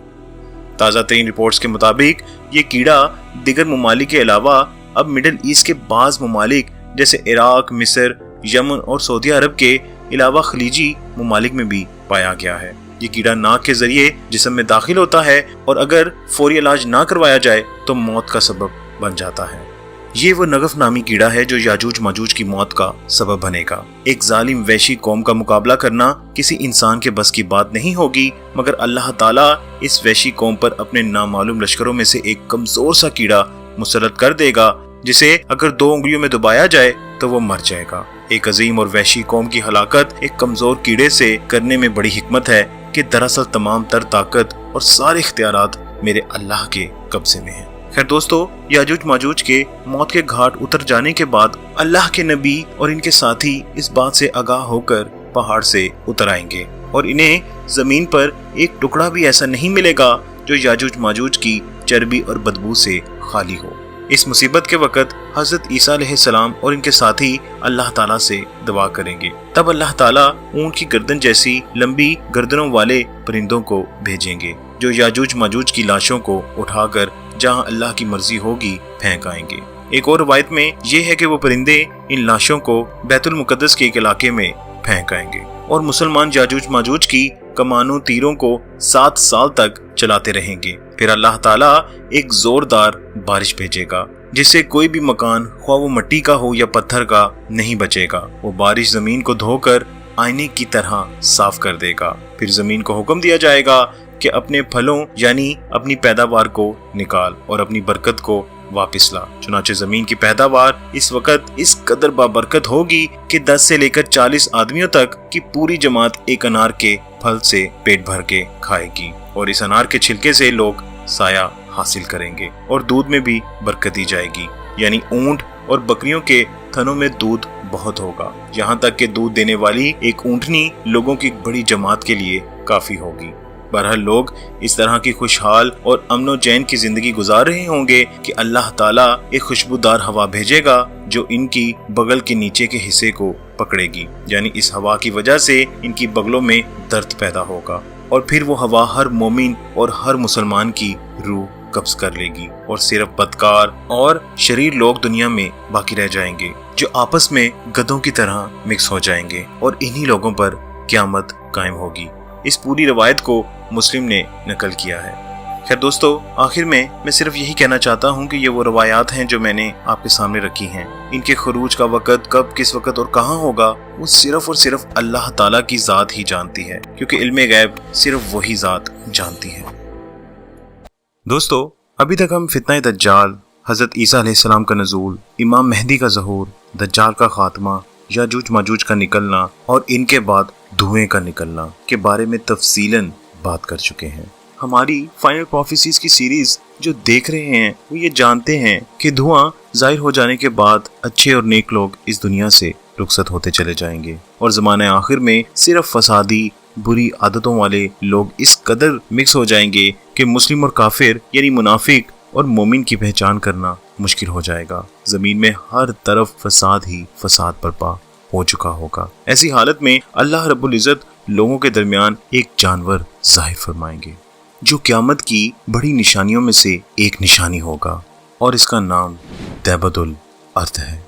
ताज़ा तरीन रिपोर्ट्स के मुताबिक ये कीड़ा दीगर ममालिक के अलावा अब मिडिल ईस्ट के बाज ममालिक जैसे इराक, मिस्र, यमन और सऊदी अरब के अलावा खलीजी ममालिक में भी पाया गया है। ये कीड़ा नाक के जरिए जिस्म में दाखिल होता है और अगर फौरी इलाज ना करवाया जाए तो मौत का सबब बन जाता है। ये वो नगफ नामी कीड़ा है जो याजूज माजूज की मौत का सबब बनेगा। एक जालिम वैशी कौम का मुकाबला करना किसी इंसान के बस की बात नहीं होगी, मगर अल्लाह ताला इस वैशी कौम पर अपने नामालूम लश्करों में से एक कमजोर सा कीड़ा मुसल्लत कर देगा जिसे अगर 2 उंगलियों में दबाया जाए तो वो मर जाएगा। एक अजीम और वैशी कौम की हलाकत एक कमजोर कीड़े से करने में बड़ी हिकमत है कि दरअसल तमाम तर ताकत और सारे इख्तियारात मेरे अल्लाह के कब्जे में हैं। खैर दोस्तों, याजूज माजूज के मौत के घाट उतर जाने के बाद अल्लाह के नबी और इनके साथी इस बात से आगाह होकर पहाड़ से उतर आएंगे और इन्हें जमीन पर एक टुकड़ा भी ऐसा नहीं मिलेगा जो याजूज माजूज की चर्बी और बदबू से खाली हो। इस मुसीबत के वक्त हजरत ईसा अलैहिस्सलाम और इनके साथी अल्लाह ताला से दुआ करेंगे। तब अल्लाह ताला ऊंट की गर्दन जैसी लंबी गर्दनों वाले परिंदों को भेजेंगे जो याजूज माजूज की लाशों को उठाकर जहां अल्लाह की मर्जी होगी फेंक आएंगे। एक और रवायत में यह है कि वो परिंदे इन लाशों को बैतुल मुकद्दस के एक इलाके में फेंक आएंगे और मुसलमान याजूज माजूज की कमानों तीरों को 7 साल तक चलाते रहेंगे। फिर अल्लाह ताला एक जोरदार बारिश भेजेगा जिससे कोई भी मकान, ख्वाह वो मिट्टी का हो या पत्थर का, नहीं बचेगा। वो बारिश जमीन को धोकर आईने की तरह साफ कर देगा। फिर जमीन को हुक्म दिया जाएगा कि अपने फलों यानी अपनी पैदावार को निकाल और अपनी बरकत को वापस ला। चुनाचे जमीन की पैदावार इस वक्त इस कदर बाबरकत होगी कि 10 से लेकर 40 आदमियों तक की पूरी जमात एक अनार के फल से पेट भर के खाएगी और इस अनार के छिलके से लोग साया हासिल करेंगे और दूध में भी बरकत दी जाएगी, यानी ऊंट और बकरियों के थनों में दूध बहुत होगा। यहाँ तक कि दूध देने वाली एक ऊंटनी लोगों की बड़ी जमात के लिए काफी होगी। बहरहाल लोग इस तरह की खुशहाल और अमनो चैन की जिंदगी गुजार रहे होंगे कि अल्लाह ताला एक खुशबूदार हवा भेजेगा जो इनकी बगल के नीचे के हिस्से को पकड़ेगी, यानी इस हवा की वजह से इनकी बगलों में दर्द पैदा होगा और फिर वो हवा हर मोमिन और हर मुसलमान की रूह कब्ज कर लेगी और सिर्फ बदकार और शरीर लोग दुनिया में बाकी रह जाएंगे जो आपस में गधों की तरह मिक्स हो जाएंगे और इन्हीं लोगों पर क़यामत कायम होगी। इस पूरी रवायत को मुस्लिम ने नकल किया है। खैर दोस्तों, आखिर में मैं सिर्फ यही कहना चाहता हूँ कि ये वो रवायात हैं जो मैंने आपके सामने रखी हैं। इनके खरूज का वक़्त कब, किस वक़्त और कहाँ होगा वो सिर्फ और सिर्फ अल्लाह ताला की ज़ात ही जानती है, क्योंकि इल्मे गैब सिर्फ वही ज़ात जानती है। दोस्तों, अभी तक हम फितना दज्जाल, हज़रत ईसा अलैहिस्सलाम का नज़ूल, इमाम मेहदी का ज़हूर, दज्जाल का खात्मा, याजूज माजूज का निकलना और इनके बाद धुएं का निकलना के बारे में तफसीलन बात कर चुके हैं। हमारी फाइनल प्रोफेसीज की सीरीज जो देख रहे हैं वो ये जानते हैं कि धुआं जाहिर हो जाने के बाद अच्छे और नेक लोग इस दुनिया से रुखसत होते चले जाएंगे और ज़माने आखिर में सिर्फ फसादी बुरी आदतों वाले लोग इस कदर मिक्स हो जाएंगे कि मुस्लिम और काफिर यानी मुनाफिक और मोमिन की पहचान करना मुश्किल हो जाएगा। जमीन में हर तरफ फसाद ही फसाद बर्पा हो चुका होगा। ऐसी हालत में अल्लाह रब्बुल इज़्ज़त लोगों के दरमियान एक जानवर जाहिर फरमाएंगे जो क़यामत की बड़ी निशानियों में से एक निशानी होगा और इसका नाम दैबतुल अर्द है।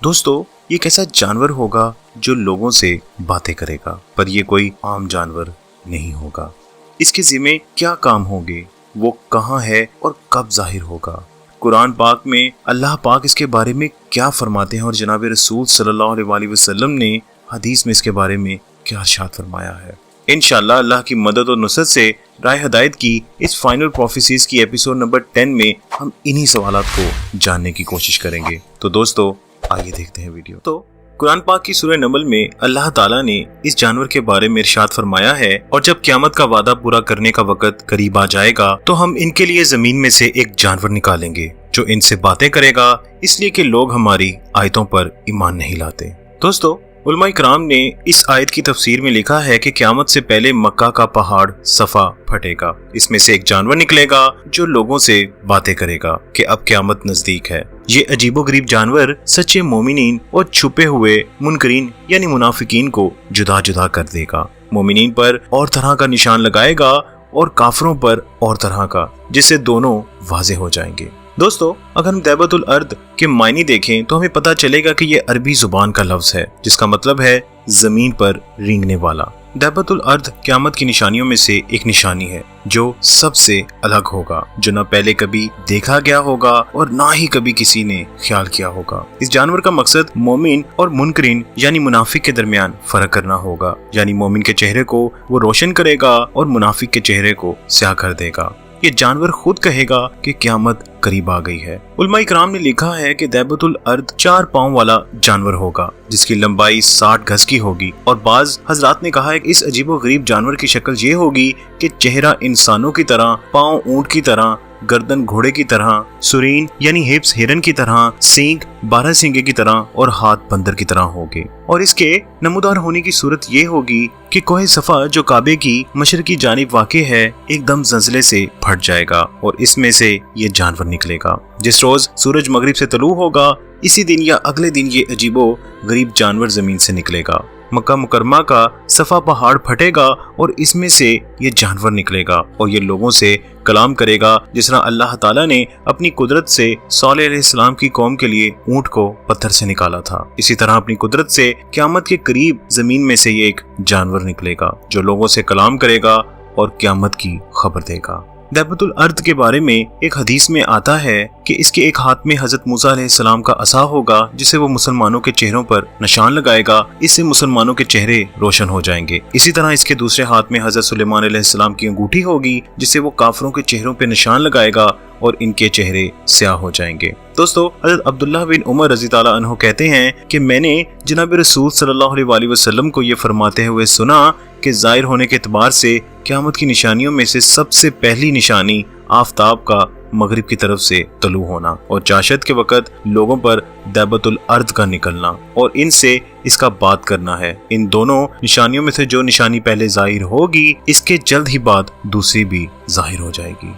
दोस्तों, ये कैसा जानवर होगा जो लोगों से बातें करेगा, पर ये कोई आम जानवर नहीं होगा। इसके ज़िम्मे क्या काम होंगे, वो कहाँ है और कब जाहिर होगा, कुरान पाक में अल्लाह पाक इसके बारे में क्या फरमाते हैं और जनाब रसूल सल्लल्लाहु अलैहि वसल्लम ने हदीस में इसके बारे में क्या इरशाद फरमाया है। इंशाअल्लाह अल्लाह की मदद और नुसरत से राय हदायत की इस फाइनल प्रोफेसीज की एपिसोड नंबर 10 में हम इन्हीं सवालात को जानने की कोशिश करेंगे। तो दोस्तों, आइए देखते हैं वीडियो। तो कुरान पाक की सूरह नमल में अल्लाह ताला ने इस जानवर के बारे में इरशाद फरमाया है, और जब क़यामत का वादा पूरा करने का वक़्त करीब आ जाएगा तो हम इनके लिए जमीन में से एक जानवर निकालेंगे जो इनसे बातें करेगा, इसलिए कि लोग हमारी आयतों पर ईमान नहीं लाते। दोस्तों, उलमा इकराम ने इस आयत की तफसीर में लिखा है कि क़यामत से पहले मक्का का पहाड़ सफा फटेगा, इसमें से एक जानवर निकलेगा जो लोगों से बातें करेगा कि अब क़यामत नजदीक है। ये अजीबोगरीब जानवर सच्चे मोमिनीन और छुपे हुए मुनकरीन यानी मुनाफिकीन को जुदा जुदा कर देगा। मोमिनीन पर और तरह का निशान लगाएगा और काफिरों पर और तरह का, जिससे दोनों वाज़ेह हो जाएंगे। दोस्तों, अगर हम दैबतुल अर्द के मायने देखें तो हमें पता चलेगा कि यह अरबी जुबान का लफ्ज है जिसका मतलब है जमीन पर रेंगने वाला। दैबतुल अर्द क़यामत की निशानियों में से एक निशानी है जो सबसे अलग होगा, जो न पहले कभी देखा गया होगा और ना ही कभी किसी ने ख्याल किया होगा। इस जानवर का मकसद मोमिन और मुनकरीन यानी मुनाफिक के दरमियान फर्क करना होगा, यानी मोमिन के चेहरे को वो रोशन करेगा और मुनाफिक के चेहरे को स्याह कर देगा। ये जानवर खुद कहेगा कि क़यामत करीब आ गई है। उलमा इकराम ने लिखा है कि दैबतुल अर्द 4 पाँव वाला जानवर होगा जिसकी लंबाई 60 गज की होगी, और बाज हजरात ने कहा है कि इस अजीबो गरीब जानवर की शक्ल ये होगी कि चेहरा इंसानों की तरह, पाँव ऊंट की तरह, गर्दन घोड़े की तरह, सुरीन यानी हिप्स हिरन की तरह, सींग 12 सींगे की तरह और हाथ बंदर की तरह होंगे। और इसके नमूदार होने की सूरत ये होगी कि कोहे सफा जो काबे की मशरकी जानिब वाक़े है एकदम जंजले से फट जाएगा और इसमें से ये जानवर निकलेगा। जिस रोज सूरज मगरिब से तलू होगा इसी दिन या अगले दिन ये अजीबो गरीब जानवर जमीन से निकलेगा। मक्का मुकरमा का सफा पहाड़ फटेगा और इसमें से ये जानवर निकलेगा और ये लोगों से कलाम करेगा जिस तरह अल्लाह ताला ने अपनी कुदरत से सौलेह अलैहिस्सलाम की कौम के लिए ऊंट को पत्थर से निकाला था। इसी तरह अपनी कुदरत से क़यामत के करीब जमीन में से ये एक जानवर निकलेगा जो लोगों से कलाम करेगा और क़यामत की खबर देगा। दैबतुल अर्द के बारे में एक हदीस में आता है कि इसके एक हाथ में हजरत मूसा अलैहिस्सलाम का असा होगा जिसे वो मुसलमानों के चेहरों पर निशान लगाएगा, इससे मुसलमानों के चेहरे रोशन हो जाएंगे। इसी तरह इसके दूसरे हाथ में हजरत सुलेमान अलैहिस्सलाम की अंगूठी होगी जिससे वो काफिरों के चेहरों पर निशान लगाएगा और इनके चेहरे स्याह हो जाएंगे। दोस्तों, हज़रत अब्दुल्लाह बिन उमर रज़ी ताला अन्हु कहते हैं कि मैंने जनाब रसूल सल्लल्लाहु अलैहि वसल्लम को ये फरमाते हुए सुना कि ज़ाहिर होने के एतबार से क़यामत की निशानियों में से सबसे पहली निशानी आफताब का मगरिब की तरफ से तलू होना और चाशत के वक़्त लोगों पर दैबतुल अर्द का निकलना और इनसे इसका बात करना है। इन दोनों निशानियों में से जो निशानी पहले ज़ाहिर होगी इसके जल्द ही बाद दूसरी भी ज़ाहिर हो जाएगी।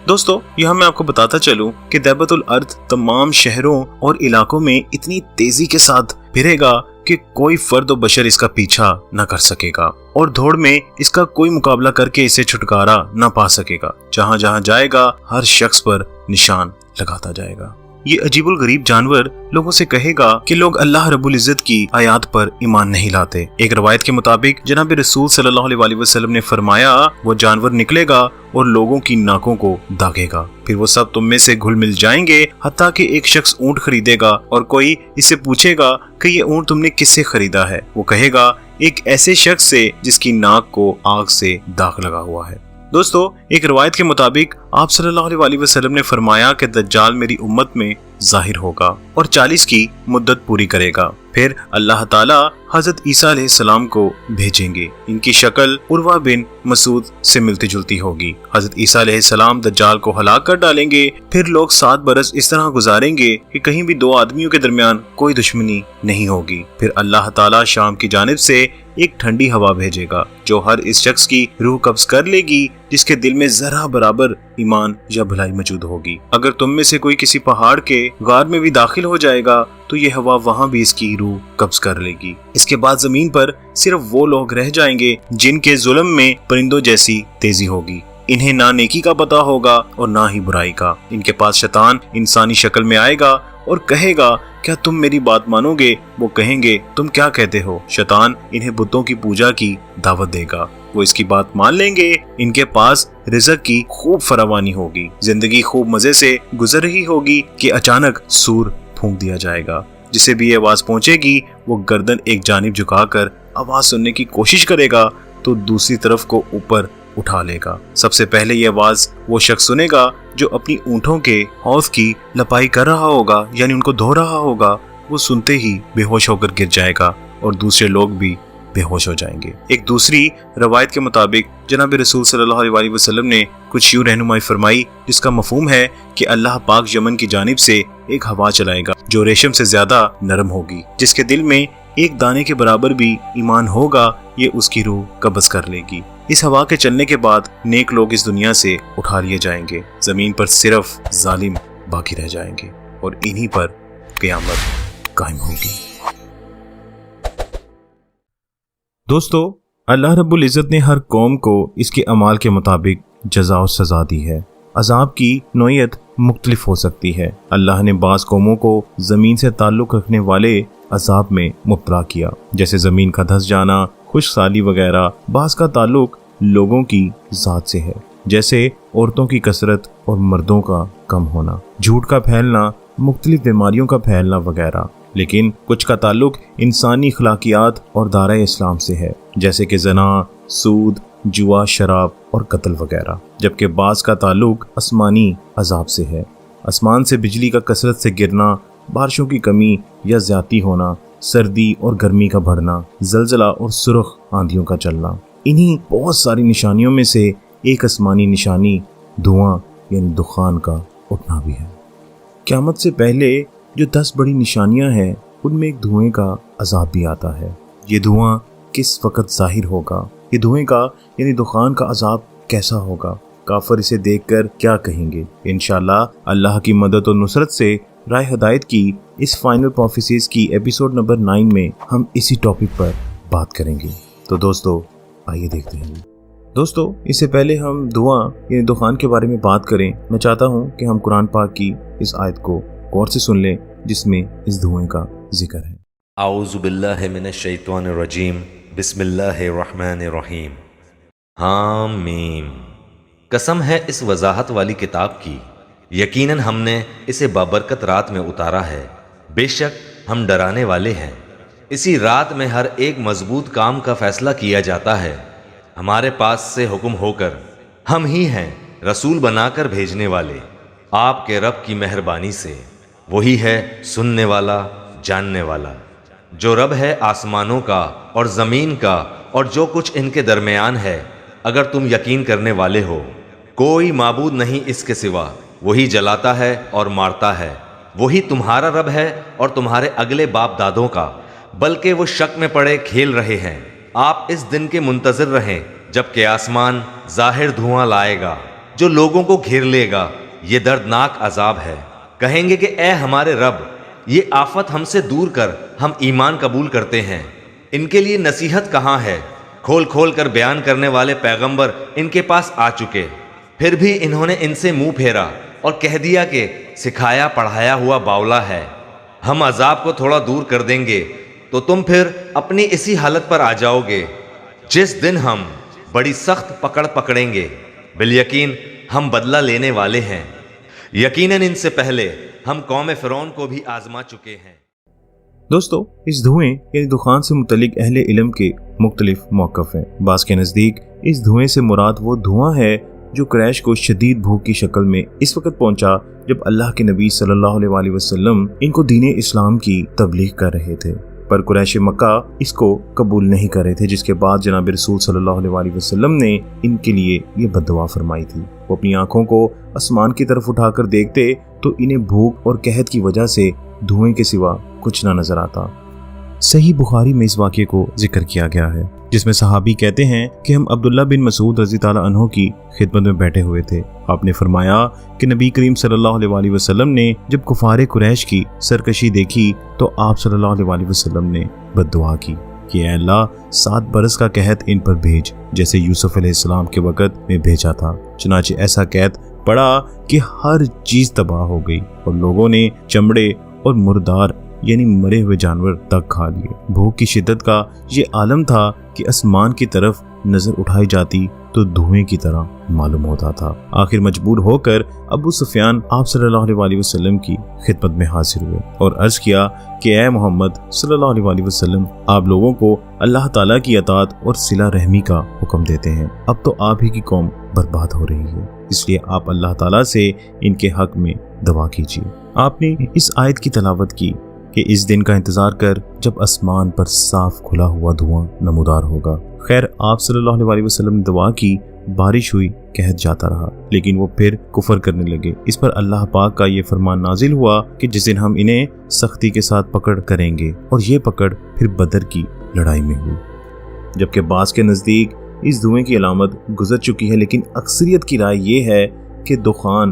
दोस्तों, यहाँ मैं आपको बताता चलूं कि दैबतुल अर्द तमाम शहरों और इलाकों में इतनी तेजी के साथ फिरेगा कि कोई फर्द व बशर इसका पीछा न कर सकेगा और दौड़ में इसका कोई मुकाबला करके इसे छुटकारा न पा सकेगा। जहाँ जहाँ जाएगा हर शख्स पर निशान लगाता जाएगा। ये अजीबुल गरीब जानवर लोगों से कहेगा कि लोग अल्लाह रब्बुल इज्जत की आयात पर ईमान नहीं लाते। एक रवायत के मुताबिक जनाब रसूल सल्लल्लाहु अलैहि वसल्लम ने फरमाया वो जानवर निकलेगा और लोगों की नाकों को दागेगा, फिर वो सब तुम में से घुल मिल जाएंगे हत्ता कि एक शख्स ऊंट खरीदेगा और कोई इससे पूछेगा कि ये ऊंट तुमने किससे खरीदा है। वो कहेगा एक ऐसे शख्स से जिसकी नाक को आग से दाग लगा हुआ है। दोस्तों, एक रवायत के मुताबिक आप सल्लल्लाहु अलैहि वसल्लम ने फरमाया कि दज्जाल मेरी उम्मत में जाहिर होगा और 40 की मुद्दत पूरी करेगा, फिर अल्लाह ताला हजरत ईसा अलैहिस्सलाम को भेजेंगे। इनकी शक्ल उर्वा बिन मसूद से मिलती जुलती होगी। हजरत ईसा अलैहिस्सलाम दज्जाल को हलाक कर डालेंगे, फिर लोग 7 बरस इस तरह गुजारेंगे कि कहीं भी दो आदमियों के दरमियान कोई दुश्मनी नहीं होगी। फिर अल्लाह ताला शाम की जानिब से एक ठंडी हवा भेजेगा जो हर इस शख्स की रूह कब्ज कर लेगी जिसके दिल में जरा बराबर ईमान या भलाई मौजूद होगी। अगर तुम में से कोई किसी पहाड़ के गार में भी दाखिल हो जाएगा तो ये हवा वहाँ भी इसकी रूह कब्ज कर लेगी। इसके बाद जमीन पर सिर्फ वो लोग रह जाएंगे जिनके जुल्म में परिंदों जैसी तेजी होगी। इन्हें ना नेकी का पता होगा और ना ही बुराई का। इनके पास शैतान इंसानी शक्ल में आएगा और कहेगा क्या तुम मेरी बात मानोगे? वो कहेंगे तुम क्या कहते हो? शैतान इन्हें बुतों की पूजा की दावत देगा, वो इसकी बात मान लेंगे। इनके पास रिज़्क की खूब फरावानी होगी, जिंदगी खूब मजे से गुजर रही होगी कि अचानक सूर फूंक दिया जाएगा। जिसे भी ये आवाज पहुंचेगी वो गर्दन एक जानिब झुकाकर आवाज सुनने की कोशिश करेगा तो दूसरी तरफ को ऊपर उठा लेगा। सबसे पहले ये आवाज वो शख्स सुनेगा जो अपनी ऊंटों के हौज की लपाई कर रहा होगा, यानी उनको धो रहा होगा। वो सुनते ही बेहोश होकर गिर जाएगा और दूसरे लोग भी बेहोश हो जाएंगे। एक दूसरी रवायत के मुताबिक जनाब रसूल सल्लल्लाहु अलैहि वसल्लम ने कुछ यूं रहनुमाई फरमाई जिसका मफहूम है कि अल्लाह पाक यमन की जानिब से एक हवा चलाएगा जो रेशम से ज्यादा नरम होगी। जिसके दिल में एक दाने के बराबर भी ईमान होगा ये उसकी रूह कब्ज कर लेगी। इस हवा के चलने के बाद नेक लोग इस दुनिया से उठा लिए जाएंगे, जमीन पर सिर्फ जालिम बाकी रह जाएंगे और इन्हीं पर क़यामत कायम होगी। दोस्तों, अल्लाह रब्बुल इज़्ज़त ने हर कौम को इसके अमाल के मुताबिक जज़ा और सज़ा दी है। अज़ाब की नौइयत मुख्तलिफ हो सकती है। अल्लाह ने बाज़ कौमों को ज़मीन से ताल्लुक़ रखने वाले अज़ाब में मुब्तला किया, जैसे ज़मीन का धंस जाना, खुशसाली वगैरह। बाज़ का ताल्लुक़ लोगों की ज़ात से है, जैसे औरतों की कसरत और मर्दों का कम होना, झूठ का फैलना, मुख्तलिफ बीमारियों का फैलना वगैरह। लेकिन कुछ का ताल्लुक इंसानी अखलाकियात और दायरे इस्लाम से है, जैसे कि ज़ना, सूद, जुआ, शराब और कत्ल वगैरह। जबकि बाज़ का ताल्लुक आसमानी अजाब से है। आसमान से बिजली का कसरत से गिरना, बारिशों की कमी या ज़्यादती होना, सर्दी और गर्मी का बढ़ना, जलजला और सुर्ख आंधियों का चलना। इन्हीं बहुत सारी निशानियों में से एक आसमानी निशानी धुआं یعنی دخان کا اٹھنا بھی ہے۔ قیامت سے پہلے جو 10 بڑی نشانیاں ہیں ان میں ایک دھوئیں کا عذاب بھی آتا ہے۔ یہ دھواں کس وقت ظاہر ہوگا؟ یہ دھوئیں کا یعنی دخان کا عذاب کیسا ہوگا؟ کافر اسے دیکھ کر کیا کہیں گے؟ انشاءاللہ اللہ کی مدد و نصرت سے رائے ہدایت کی اس فائنل پروفیسیز کی ایپیسوڈ نمبر 9 میں ہم اسی ٹاپک پر بات کریں گے۔ تو دوستو آئیے دیکھتے ہیں۔ دوستو اس سے پہلے ہم دھواں یعنی دخان کے بارے میں بات کریں، میں چاہتا ہوں کہ ہم قرآن پاک کی اس آیت کو غور سے سن لیں جس میں اس دھوئیں کا ذکر ہے۔ اعوذ باللہ من الشیطان الرجیم، بسم اللہ الرحمن الرحیم۔ حامیم۔ قسم ہے اس وضاحت والی کتاب کی، یقیناً ہم نے اسے بابرکت رات میں اتارا ہے، بے شک ہم ڈرانے والے ہیں۔ اسی رات میں ہر ایک مضبوط کام کا فیصلہ کیا جاتا ہے، ہمارے پاس سے حکم ہو کر، ہم ہی ہیں رسول بنا کر بھیجنے والے آپ کے رب کی مہربانی سے، وہی ہے سننے والا جاننے والا۔ جو رب ہے آسمانوں کا اور زمین کا اور جو کچھ ان کے درمیان ہے، اگر تم یقین کرنے والے ہو، کوئی معبود نہیں اس کے سوا، وہی جلاتا ہے اور مارتا ہے، وہی تمہارا رب ہے اور تمہارے اگلے باپ دادوں کا، بلکہ وہ شک میں پڑے کھیل رہے ہیں۔ آپ اس دن کے منتظر رہیں جب کہ آسمان ظاہر دھواں لائے گا جو لوگوں کو گھیر لے گا، یہ دردناک عذاب ہے۔ کہیں گے کہ اے ہمارے رب، یہ آفت ہم سے دور کر، ہم ایمان قبول کرتے ہیں۔ ان کے لیے نصیحت کہاں ہے؟ کھول کھول کر بیان کرنے والے پیغمبر ان کے پاس آ چکے، پھر بھی انہوں نے ان سے منہ پھیرا اور کہہ دیا کہ سکھایا پڑھایا ہوا باولا ہے۔ ہم عذاب کو تھوڑا دور کر دیں گے تو تم پھر اپنی اسی حالت پر آ جاؤ گے جس دن ہم بڑی سخت پکڑ پکڑیں گے۔ بالیقین ہم بدلہ لینے والے ہیں، یقیناً ان سے پہلے ہم قوم فرعون کو بھی آزما چکے ہیں۔ دوستو اس دھوئیں یعنی دخان سے متعلق اہل علم کے مختلف موقف ہیں۔ بعض کے نزدیک اس دھوئیں سے مراد وہ دھواں ہے جو قریش کو شدید بھوک کی شکل میں اس وقت پہنچا جب اللہ کے نبی صلی اللہ علیہ وسلم ان کو دین اسلام کی تبلیغ کر رہے تھے، پر قریش مکہ اس کو قبول نہیں کر رہے تھے، جس کے بعد جناب رسول صلی اللہ علیہ وسلم نے ان کے لیے یہ بد دعا فرمائی تھی۔ وہ اپنی آنکھوں کو آسمان کی طرف اٹھا کر دیکھتے تو انہیں بھوک اور قحط کی وجہ سے دھوئیں کے سوا کچھ نہ نظر آتا۔ صحیح بخاری میں اس واقعے کو ذکر کیا گیا ہے جس میں صحابی کہتے ہیں کہ ہم عبداللہ بن مسعود رضی تعالیٰ عنہ کی خدمت میں بیٹھے ہوئے تھے۔ آپ نے فرمایا کہ نبی کریم صلی اللہ علیہ وسلم نے جب کفار قریش کی سرکشی دیکھی تو آپ صلی اللہ علیہ وسلم نے بد دعا کی کہ اے اللہ 7 برس کا قحط ان پر بھیج جیسے یوسف علیہ السلام کے وقت میں بھیجا تھا۔ چنانچہ ایسا قحط پڑا کہ ہر چیز تباہ ہو گئی اور لوگوں نے چمڑے اور مردار یعنی مرے ہوئے جانور تک کھا لیے۔ بھوک کی شدت کا یہ عالم تھا کہ آسمان کی طرف نظر اٹھائی جاتی تو دھوئیں کی طرح معلوم ہوتا تھا۔ آخر مجبور ہو کر ابو سفیان آپ صلی اللہ علیہ وسلم کی خدمت میں حاضر ہوئے اور عرض کیا کہ اے محمد صلی اللہ علیہ وسلم، آپ لوگوں کو اللہ تعالیٰ کی اطاعت اور صلہ رحمی کا حکم دیتے ہیں، اب تو آپ ہی کی قوم برباد ہو رہی ہے، اس لیے آپ اللہ تعالیٰ سے ان کے حق میں دعا کیجیے۔ آپ نے اس آیت کی تلاوت کی کہ اس دن کا انتظار کر جب آسمان پر صاف کھلا ہوا دھواں نمودار ہوگا۔ خیر آپ صلی اللہ علیہ وسلم نے دعا کی، بارش ہوئی، قحط جاتا رہا، لیکن وہ پھر کفر کرنے لگے۔ اس پر اللہ پاک کا یہ فرمان نازل ہوا کہ جس دن ہم انہیں سختی کے ساتھ پکڑ کریں گے، اور یہ پکڑ پھر بدر کی لڑائی میں ہوئی۔ جبکہ بعض کے نزدیک اس دھوئیں کی علامت گزر چکی ہے، لیکن اکثریت کی رائے یہ ہے کہ دھواں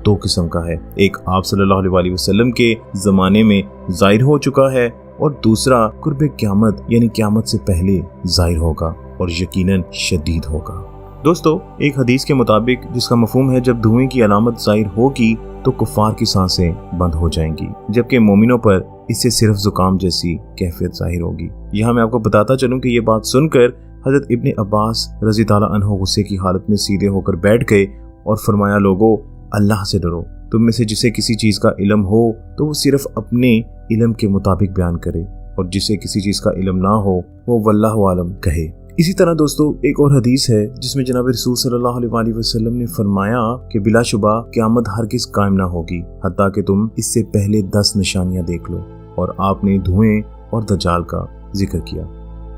2 قسم کا ہے، ایک آپ صلی اللہ علیہ وسلم کے زمانے میں ظاہر ہو چکا ہے اور دوسرا قرب قیامت یعنی قیامت سے پہلے ظاہر ہوگا اور یقیناً شدید ہوگا۔ دوستو ایک حدیث کے مطابق جس کا مفہوم ہے جب دھوئیں کی علامت ظاہر ہوگی تو کفار کی سانسیں بند ہو جائیں گی، جبکہ مومنوں پر اس سے صرف زکام جیسی کیفیت ظاہر ہوگی۔ یہاں میں آپ کو بتاتا چلوں کہ یہ بات سن کر حضرت ابن عباس رضی تعالیٰ عنہ غصے کی حالت میں سیدھے ہو کر بیٹھ گئے اور فرمایا لوگو اللہ سے ڈرو، تم میں سے جسے کسی چیز کا علم ہو تو وہ صرف اپنے علم کے مطابق بیان کرے، اور جسے کسی چیز کا علم نہ ہو وہ واللہ عالم کہے۔ اسی طرح دوستو ایک اور حدیث ہے جس میں جناب رسول صلی اللہ علیہ وسلم نے فرمایا کہ بلا شبہ قیامت ہرگز قائم نہ ہوگی حتیٰ کہ تم اس سے پہلے 10 نشانیاں دیکھ لو، اور آپ نے دھوئیں اور دجال کا ذکر کیا۔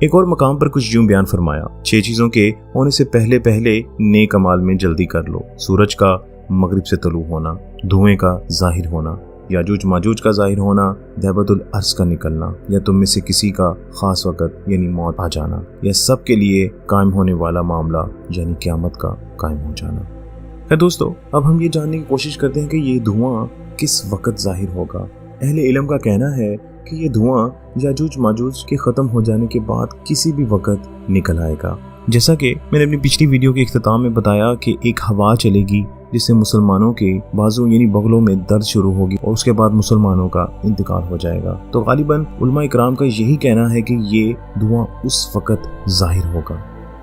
ایک اور مقام پر کچھ یوں بیان فرمایا، 6 چیزوں کے ہونے سے پہلے نیک اعمال میں جلدی کر لو، سورج کا मगरिब से तलू होना, धुएं का जाहिर होना, याजूज माजूज का जाहिर होना, दैबतुल अर्श का निकलना, या तुम में से किसी का खास वक़्त यानी मौत आ जाना, या सब के लिए कायम होने वाला मामला यानी क़यामत का कायम हो जाना। है दोस्तों, अब हम ये जानने की कोशिश करते हैं कि ये धुआं किस वक़्त जाहिर होगा। अहले इल्म का कहना है कि ये धुआं याजूज माजूज के ख़त्म हो जाने के बाद किसी भी वक़्त निकल आएगा। जैसा कि मैंने अपनी पिछली वीडियो के इख्तिताम में बताया कि एक हवा चलेगी जिससे मुसलमानों के बाजू यानी बगलों में दर्द शुरू होगी और उसके बाद मुसलमानों का इंतकाल हो जाएगा। तो गालिबन उलमा इकराम का यही कहना है कि ये धुआं उस वक़्त जाहिर होगा।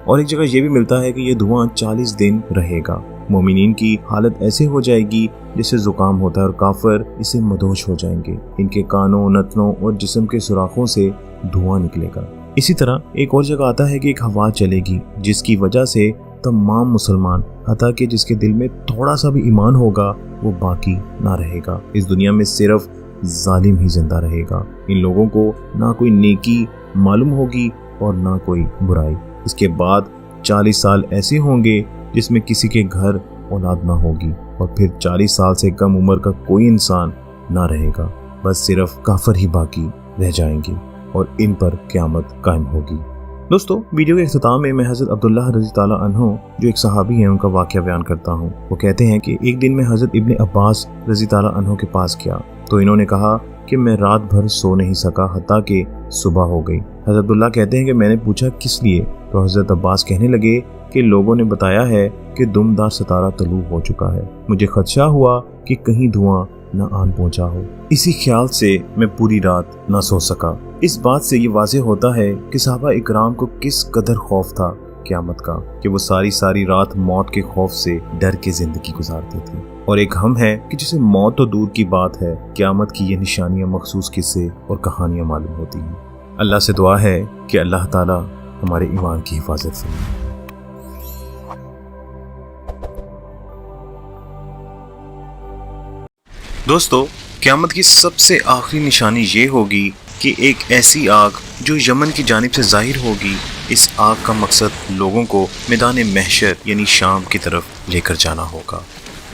और एक जगह ये भी मिलता है कि ये धुआं 40 दिन रहेगा। मोमिनीन की हालत ऐसे हो जाएगी जैसे जुकाम होता है और काफिर इसे मदहोश हो जाएंगे। इनके कानों, नथनों और जिस्म के सुराखों से धुआं निकलेगा। इसी तरह एक और जगह आता है कि एक हवा चलेगी जिसकी वजह से तमाम मुसलमान, हत्ता कि जिसके दिल में थोड़ा सा भी ईमान होगा, वो बाकी ना रहेगा। इस दुनिया में सिर्फ जालिम ही जिंदा रहेगा। इन लोगों को ना कोई नेकी मालूम होगी और ना कोई बुराई। इसके बाद 40 साल ऐसे होंगे जिसमें किसी के घर औलाद ना होगी और फिर 40 साल से कम उम्र का कोई इंसान ना रहेगा। बस सिर्फ काफिर ही बाकी रह जाएंगे और इन पर क़यामत कायम होगी। दोस्तों, वीडियो के इख्तिताम में मैं हज़रत अब्दुल्लाह रज़ी ताला अन्हु जो एक सहाबी हैं उनका वाक़या बयान करता हूँ। वो कहते हैं कि एक दिन मैं हज़रत इब्न अब्बास रज़ी ताला अन्हु के पास गया तो इन्होंने कहा कि मैं रात भर सो नहीं सका हत्ता कि सुबह हो गई। हज़रत अब्दुल्लाह कहते हैं कि मैंने पूछा किस लिए, तो हज़रत अब्बास कहने लगे कि लोगों ने बताया है कि दुमदार सितारा तलू हो चुका है। मुझे खदशा हुआ कि कहीं धुआं न आन पहुंचा हो। इसी ख्याल से मैं पूरी रात न सो सका। इस बात से ये वाज़ेह होता है कि सहाबा इकराम को किस कदर खौफ था क़यामत का कि वो सारी रात मौत के खौफ से डर के जिंदगी गुजारते थे। और एक हम है कि जिसे मौत तो दूर की बात है, क़यामत की ये निशानियां, मखसूस किस्से और कहानियां मालूम होती हैं। अल्लाह से दुआ है कि अल्लाह ताला हमारे ईमान की हिफाजत फरमाए। दोस्तों, क़यामत की सबसे आखिरी निशानी ये होगी कि एक ऐसी आग जो यमन की जानिब से जाहिर होगी। इस आग का मकसद लोगों को मैदान महशर यानी शाम की तरफ लेकर जाना होगा।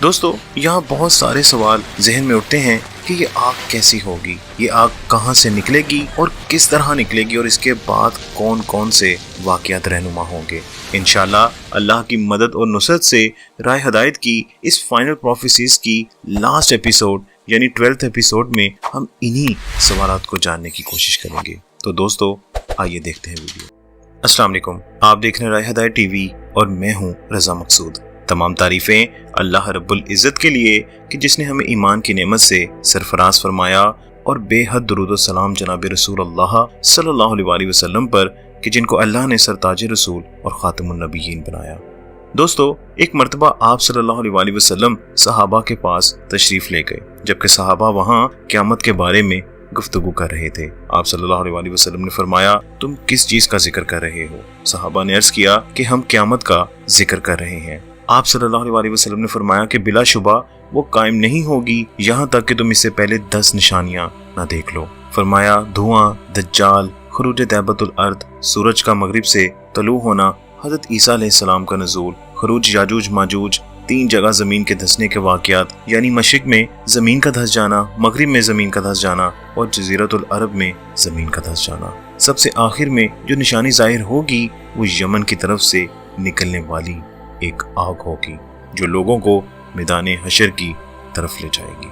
दोस्तों, यहाँ बहुत सारे सवाल जहन में उठते हैं कि ये आग कैसी होगी, ये आग कहाँ से निकलेगी और किस तरह निकलेगी और इसके बाद कौन कौन से वाक़यात रहनुमा होंगे। इंशाअल्लाह अल्लाह की मदद और नुसरत से राय हदायत की इस फाइनल प्रोफेसीज की लास्ट एपिसोड यानी 12th एपिसोड में हम इन्हीं सवालात को जानने की कोशिश करेंगे। तो दोस्तों, आइए देखते हैं वीडियो। अस्सलाम वालेकुम, आप देख रहे हैं राय हदायत टीवी और मैं हूँ रज़ा मकसूद। तमाम तारीफ़ें अल्लाह रब्बुल इज़्ज़त के लिए कि जिसने हमें ईमान की नेमत से सरफराज फरमाया और बेहद दुरूद व सलाम जनाब रसूल अल्लाह सल्लल्लाहु अलैहि वसल्लम पर कि जिनको अल्लाह ने सरताज रसूल और ख़ातिमुन नबिय्यीन बनाया। दोस्तों, एक मरतबा आप सल्लल्लाहु अलैहि वसल्लम सहाबा के पास तशरीफ़ ले गए जबकि सहाबा वहाँ क़यामत के बारे में गुफ्तगू कर रहे थे। आप सल्लल्लाहु अलैहि वसल्लम ने फरमाया, तुम किस चीज़ का जिक्र कर रहे हो? सहाबा ने अर्ज़ किया कि हम क़यामत का जिक्र कर रहे हैं। आप सल्लल्लाहु अलैहि वसल्लम ने फरमाया कि बिलाशुबा वो कायम नहीं होगी यहाँ तक कि तुम इससे पहले 10 निशानियाँ ना देख लो। फरमाया, धुआं, दज्जाल, खुरूज दैबतुल अर्द, सूरज का मगरिब से तलू होना, हज़रत ईसा अलैहिस्सलाम का नज़ूल, खुरूज याजूज माजूज, 3 जगह ज़मीन के धंसने के वाक़यात यानी मशरिक़ में ज़मीन का धंस जाना, मगरिब में ज़मीन का धंस जाना और जज़ीरतुल अरब में ज़मीन का धंस जाना। सबसे आखिर में जो निशानी ज़ाहिर होगी वो यमन की तरफ से निकलने वाली एक आग होगी जो लोगों को मैदान हशर की तरफ ले जाएगी।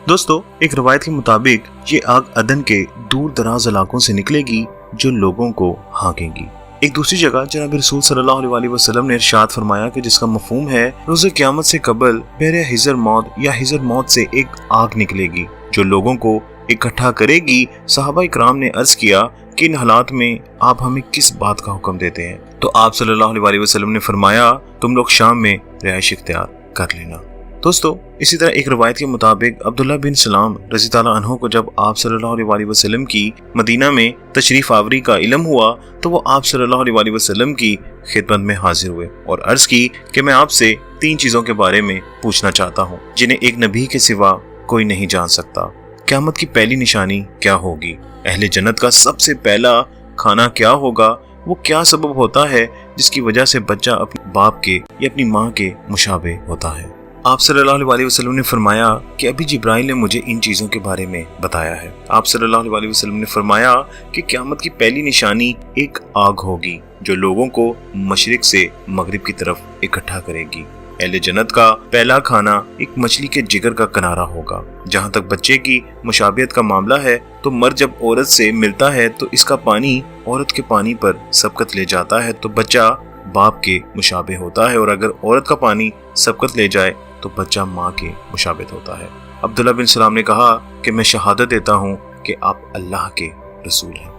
दोस्तों, एक रवायत के मुताबिक ये आग अदन के दूर दराज इलाकों से निकलेगी जो लोगों को हाँकेगी। एक दूसरी जगह जनाब रसूल सल्लल्लाहु अलैहि वसल्लम ने इरशाद फरमाया कि जिसका मफहूम है रोज़े क़यामत से कबल बहरे हिजर मौत या हिजर मौत से एक आग निकलेगी जो लोगों को इकट्ठा करेगी। सहाबा इकराम ने अर्ज किया कि इन हालात में आप हमें किस बात का हुक्म देते हैं? तो आप सल्लल्लाहु अलैहि वसल्लम ने फरमाया, तुम लोग शाम में रिहाइश इख्तियार कर लेना। दोस्तों, इसी तरह एक रवायत के मुताबिक अब्दुल्ला बिन सलाम रज़ी ताला अन्हु को जब आप सल्लल्लाहु अलैहि वसल्लम की मदीना में तशरीफ आवरी का इल्म हुआ तो वो आप सल्लल्लाहु अलैहि वसल्लम की खिदमत में हाजिर हुए और अर्ज की कि मैं आपसे 3 चीज़ों के बारे में पूछना चाहता हूँ जिन्हें एक नबी के सिवा कोई नहीं जान सकता। क़यामत की पहली निशानी क्या होगी? अहले जन्नत का सबसे पहला खाना क्या होगा? वो क्या सबब होता है जिसकी वजह से बच्चा अपने बाप के या अपनी माँ के मुशाबे होता है? آپ صلی اللہ علیہ وسلم نے فرمایا کہ ابھی جبرائیل نے مجھے ان چیزوں کے بارے میں بتایا ہے۔ آپ صلی اللہ علیہ وسلم نے فرمایا کہ قیامت کی پہلی نشانی ایک آگ ہوگی جو لوگوں کو مشرق سے مغرب کی طرف اکٹھا کرے گی۔ اہل جنت کا پہلا کھانا ایک مچھلی کے جگر کا کنارہ ہوگا۔ جہاں تک بچے کی مشابہت کا معاملہ ہے تو مرد جب عورت سے ملتا ہے تو اس کا پانی عورت کے پانی پر سبقت لے جاتا ہے تو بچہ باپ کے مشابہ ہوتا ہے، اور اگر عورت کا پانی سبقت لے جائے تو بچہ ماں کے مشابہ ہوتا ہے۔ عبداللہ بن سلام نے کہا کہ میں شہادت دیتا ہوں کہ آپ اللہ کے رسول ہیں۔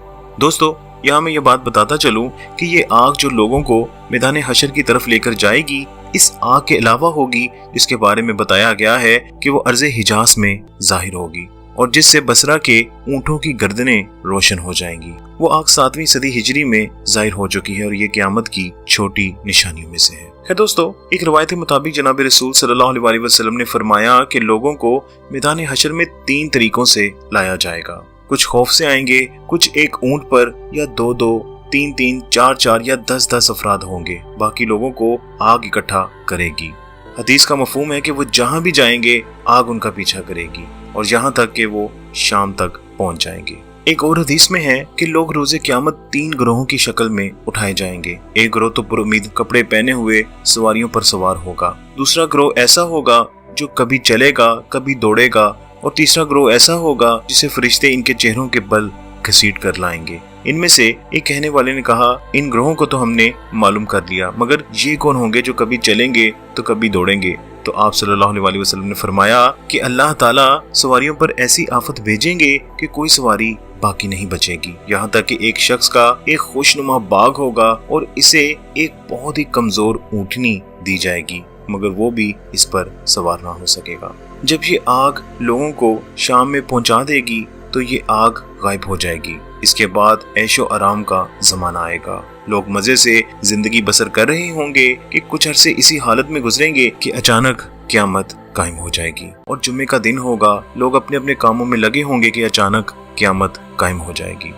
دوستو، یہاں میں یہ بات بتاتا چلوں کہ یہ آگ جو لوگوں کو میدان حشر کی طرف لے کر جائے گی، اس آگ کے علاوہ ہوگی جس کے بارے میں بتایا گیا ہے کہ وہ ارض حجاز میں ظاہر ہوگی اور جس سے بصرہ کے اونٹوں کی گردنیں روشن ہو جائیں گی۔ وہ آگ 7ویں صدی ہجری میں ظاہر ہو چکی ہے اور یہ قیامت کی چھوٹی نشانیوں میں سے ہے۔ خیر دوستو، ایک روایت کے مطابق جناب رسول صلی اللہ علیہ وسلم نے فرمایا کہ لوگوں کو میدان حشر میں 3 طریقوں سے لایا جائے گا۔ کچھ خوف سے آئیں گے، کچھ ایک اونٹ پر، یا 2-2، 3-3، 4-4 یا 10-10 افراد ہوں گے۔ باقی لوگوں کو آگ اکٹھا کرے گی۔ حدیث کا مفہوم ہے کہ وہ جہاں بھی جائیں گے آگ ان کا پیچھا کرے گی اور یہاں تک کہ وہ شام تک پہنچ جائیں گے۔ ایک اور حدیث میں ہے کہ لوگ روز قیامت 3 گروہوں کی شکل میں اٹھائے جائیں گے۔ ایک گروہ تو پر امید کپڑے پہنے ہوئے سواریوں پر سوار ہوگا، دوسرا گروہ ایسا ہوگا جو کبھی چلے گا کبھی دوڑے گا، اور تیسرا گروہ ایسا ہوگا جسے فرشتے ان کے چہروں کے بل گھسیٹ کر لائیں گے۔ ان میں سے ایک کہنے والے نے کہا، ان گروہوں کو تو ہم نے معلوم کر لیا، مگر یہ کون ہوں گے جو کبھی چلیں گے تو کبھی دوڑیں گے؟ تو آپ صلی اللہ علیہ وسلم نے فرمایا کہ اللہ تعالیٰ سواریوں پر ایسی آفت بھیجیں گے کہ کوئی سواری باقی نہیں بچے گی، یہاں تک کہ ایک شخص کا ایک خوشنما باغ ہوگا اور اسے ایک بہت ہی کمزور اونٹنی دی جائے گی، مگر وہ بھی اس پر سوار نہ ہو سکے گا۔ جب یہ آگ لوگوں کو شام میں پہنچا دے گی تو یہ آگ غائب ہو جائے گی۔ اس کے بعد عیش و آرام کا زمانہ آئے گا، لوگ مزے سے زندگی بسر کر رہے ہوں گے کہ کچھ عرصے اسی حالت میں گزریں گے کہ اچانک قیامت قائم ہو جائے گی، اور جمعے کا دن ہوگا، لوگ اپنے اپنے کاموں میں لگے ہوں گے کہ اچانک قیامت قائم ہو جائے گی۔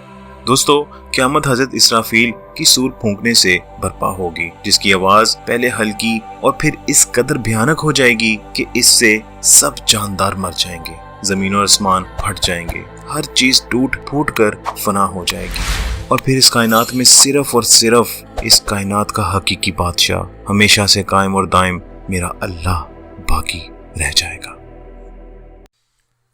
دوستو، قیامت حضرت اسرافیل کی سور پھونکنے سے برپا ہوگی، جس کی آواز پہلے ہلکی اور پھر اس قدر بھیانک ہو جائے گی کہ اس سے سب جاندار مر جائیں گے، زمین اور آسمان پھٹ جائیں گے، ہر چیز ٹوٹ پھوٹ کر فنا ہو جائے گی، اور پھر اس کائنات میں صرف اور صرف اس کائنات کا حقیقی بادشاہ ہمیشہ سے قائم اور دائم میرا اللہ باقی رہ جائے گا۔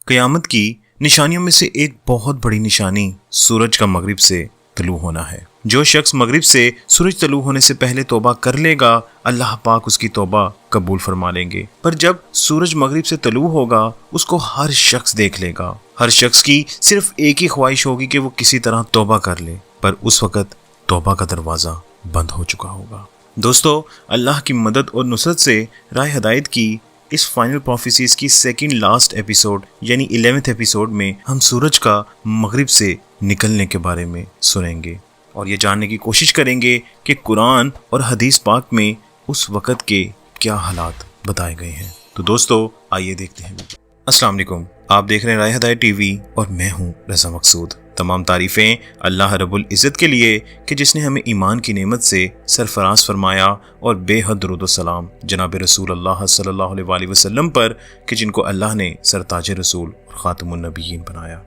قیامت کی نشانیوں میں سے ایک بہت بڑی نشانی سورج کا مغرب سے طلوع ہونا ہے۔ جو شخص مغرب سے سورج طلوع ہونے سے پہلے توبہ کر لے گا، اللہ پاک اس کی توبہ قبول فرما لیں گے، پر جب سورج مغرب سے طلوع ہوگا اس کو ہر شخص دیکھ لے گا۔ ہر شخص کی صرف ایک ہی خواہش ہوگی کہ وہ کسی طرح توبہ کر لے، پر اس وقت توبہ کا دروازہ بند ہو چکا ہوگا۔ دوستو، اللہ کی مدد اور نصرت سے راہ ہدایت کی اس فائنل پروفیسیز کی سیکنڈ لاسٹ ایپیسوڈ یعنی 11ویں ایپیسوڈ میں ہم سورج کا مغرب سے نکلنے کے بارے میں سنیں گے اور یہ جاننے کی کوشش کریں گے کہ قرآن اور حدیث پاک میں اس وقت کے کیا حالات بتائے گئے ہیں۔ تو دوستو، آئیے دیکھتے ہیں۔ السلام علیکم، آپ دیکھ رہے ہیں راہ ہدایت ٹی وی اور میں ہوں رضا مقصود۔ تمام تعریفیں اللہ رب العزت کے لیے کہ جس نے ہمیں ایمان کی نعمت سے سرفراز فرمایا، اور بے حد درود و سلام جناب رسول اللہ صلی اللہ علیہ وسلم پر کہ جن کو اللہ نے سرتاج رسول اور خاتم النبیین بنایا۔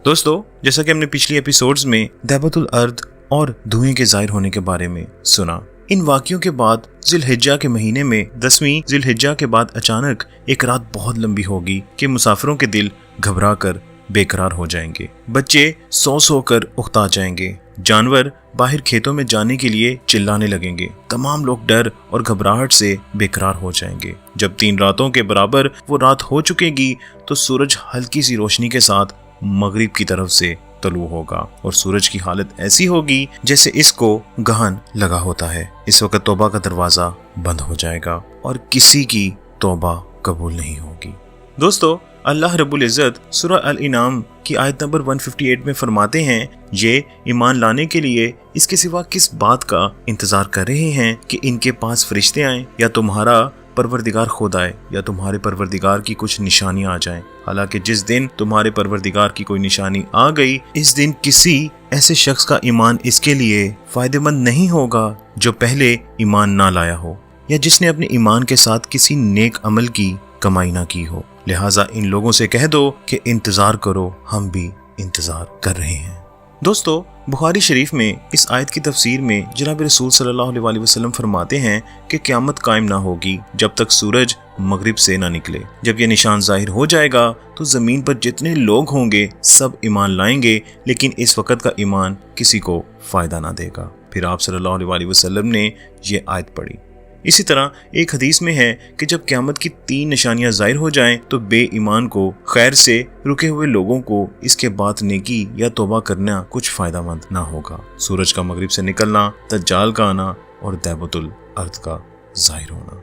دوستو، جیسا کہ ہم نے پچھلی ایپیسوڈز میں دعوت الارض اور دھوئیں کے ظاہر ہونے کے بارے میں سنا، ان واقعوں کے بعد ذی الحجہ کے مہینے میں 10ویں ذی الحجہ کے بعد اچانک ایک رات بہت لمبی ہوگی کہ مسافروں کے دل گھبرا کر بے قرار ہو جائیں گے، بچے سو کر اکتا جائیں گے، جانور باہر کھیتوں میں جانے کے لیے چلانے لگیں گے، تمام لوگ ڈر اور گھبراہٹ سے بے قرار ہو جائیں گے۔ جب 3 راتوں کے برابر وہ رات ہو چکے گی تو سورج ہلکی سی روشنی کے ساتھ مغرب کی طرف سے طلوع ہوگا، اور سورج کی حالت ایسی ہوگی جیسے اس کو گہن لگا ہوتا ہے۔ اس وقت توبہ کا دروازہ بند ہو جائے گا اور کسی کی توبہ قبول نہیں ہوگی۔ دوستو، اللہ رب العزت سورہ الانعام کی آیت نمبر 158 میں فرماتے ہیں، یہ ایمان لانے کے لیے اس کے سوا کس بات کا انتظار کر رہے ہیں کہ ان کے پاس فرشتے آئیں یا تمہارا پروردگار خود آئے یا تمہارے پروردگار کی کچھ نشانیاں آ جائیں۔ حالانکہ جس دن تمہارے پروردگار کی کوئی نشانی آ گئی، اس دن کسی ایسے شخص کا ایمان اس کے لیے فائدہ مند نہیں ہوگا جو پہلے ایمان نہ لایا ہو۔ یا جس نے اپنے ایمان کے ساتھ کسی نیک عمل کی کمائی نہ کی ہو۔ لہٰذا ان لوگوں سے کہہ دو کہ انتظار کرو، ہم بھی انتظار کر رہے ہیں۔ دوستو، بخاری شریف میں اس آیت کی تفسیر میں جناب رسول صلی اللہ علیہ وسلم فرماتے ہیں کہ قیامت قائم نہ ہوگی جب تک سورج مغرب سے نہ نکلے۔ جب یہ نشان ظاہر ہو جائے گا تو زمین پر جتنے لوگ ہوں گے سب ایمان لائیں گے، لیکن اس وقت کا ایمان کسی کو فائدہ نہ دے گا۔ پھر آپ صلی اللہ علیہ وسلم نے یہ آیت پڑھی۔ اسی طرح ایک حدیث میں ہے کہ جب قیامت کی 3 نشانیاں ظاہر ہو جائیں تو بے ایمان کو، خیر سے رکے ہوئے لوگوں کو اس کے بعد نیکی یا توبہ کرنا کچھ فائدہ مند نہ ہوگا۔ سورج کا مغرب سے نکلنا، دجال کا آنا اور دیبۃ الارض کا ظاہر ہونا۔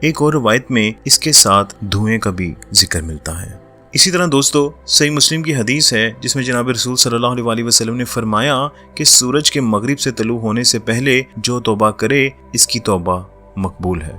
ایک اور روایت میں اس کے ساتھ دھوئیں کا بھی ذکر ملتا ہے۔ اسی طرح دوستو، صحیح مسلم کی حدیث ہے جس میں جناب رسول صلی اللہ علیہ وسلم نے فرمایا کہ سورج کے مغرب سے طلوع ہونے سے پہلے جو توبہ کرے اس کی توبہ مقبول ہے۔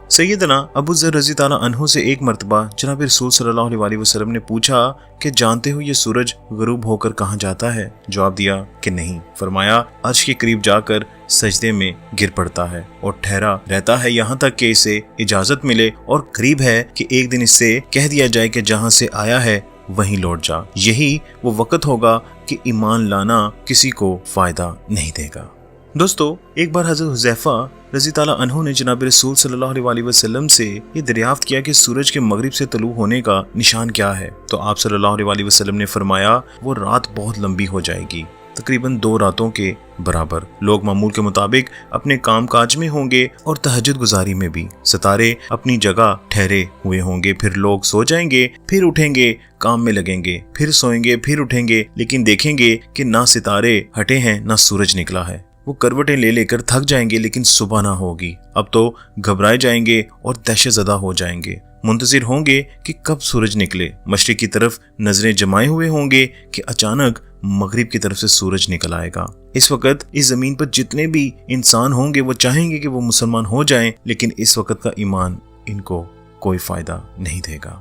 سیدنا ابو ذر رضی تعالیٰ عنہ سے ایک مرتبہ جناب رسول صلی اللہ علیہ وسلم نے پوچھا کہ جانتے ہو یہ سورج غروب ہو کر کہاں جاتا ہے؟ جواب دیا کہ نہیں۔ فرمایا عرش کے قریب جا کر سجدے میں گر پڑتا ہے اور ٹھہرا رہتا ہے یہاں تک کہ اسے اجازت ملے، اور قریب ہے کہ ایک دن اس سے کہہ دیا جائے کہ جہاں سے آیا ہے وہیں لوٹ جا۔ یہی وہ وقت ہوگا کہ ایمان لانا کسی کو فائدہ نہیں دے گا۔ دوستو، ایک بار حضرت حذیفہ رضی تعالیٰ عنہ نے جناب رسول صلی اللہ علیہ وسلم سے یہ دریافت کیا کہ سورج کے مغرب سے طلوع ہونے کا نشان کیا ہے؟ تو آپ صلی اللہ علیہ وسلم نے فرمایا وہ رات بہت لمبی ہو جائے گی، تقریباً 2 راتوں کے برابر۔ لوگ معمول کے مطابق اپنے کام کاج میں ہوں گے اور تہجد گزاری میں بھی۔ ستارے اپنی جگہ ٹھہرے ہوئے ہوں گے، پھر لوگ سو جائیں گے، پھر اٹھیں گے، کام میں لگیں گے، پھر سوئیں گے، پھر اٹھیں گے، لیکن دیکھیں گے کہ نہ ستارے ہٹے ہیں نہ سورج نکلا ہے۔ وہ کروٹیں لے لے کر تھک جائیں گے لیکن صبح نہ ہوگی۔ اب تو گھبرائے جائیں گے اور دہشت زدہ ہو جائیں گے، منتظر ہوں گے کہ کب سورج نکلے۔ مشرق کی طرف نظریں جمائے ہوئے ہوں گے کہ اچانک مغرب کی طرف سے سورج نکل آئے گا۔ اس وقت اس زمین پر جتنے بھی انسان ہوں گے وہ چاہیں گے کہ وہ مسلمان ہو جائیں، لیکن اس وقت کا ایمان ان کو کوئی فائدہ نہیں دے گا۔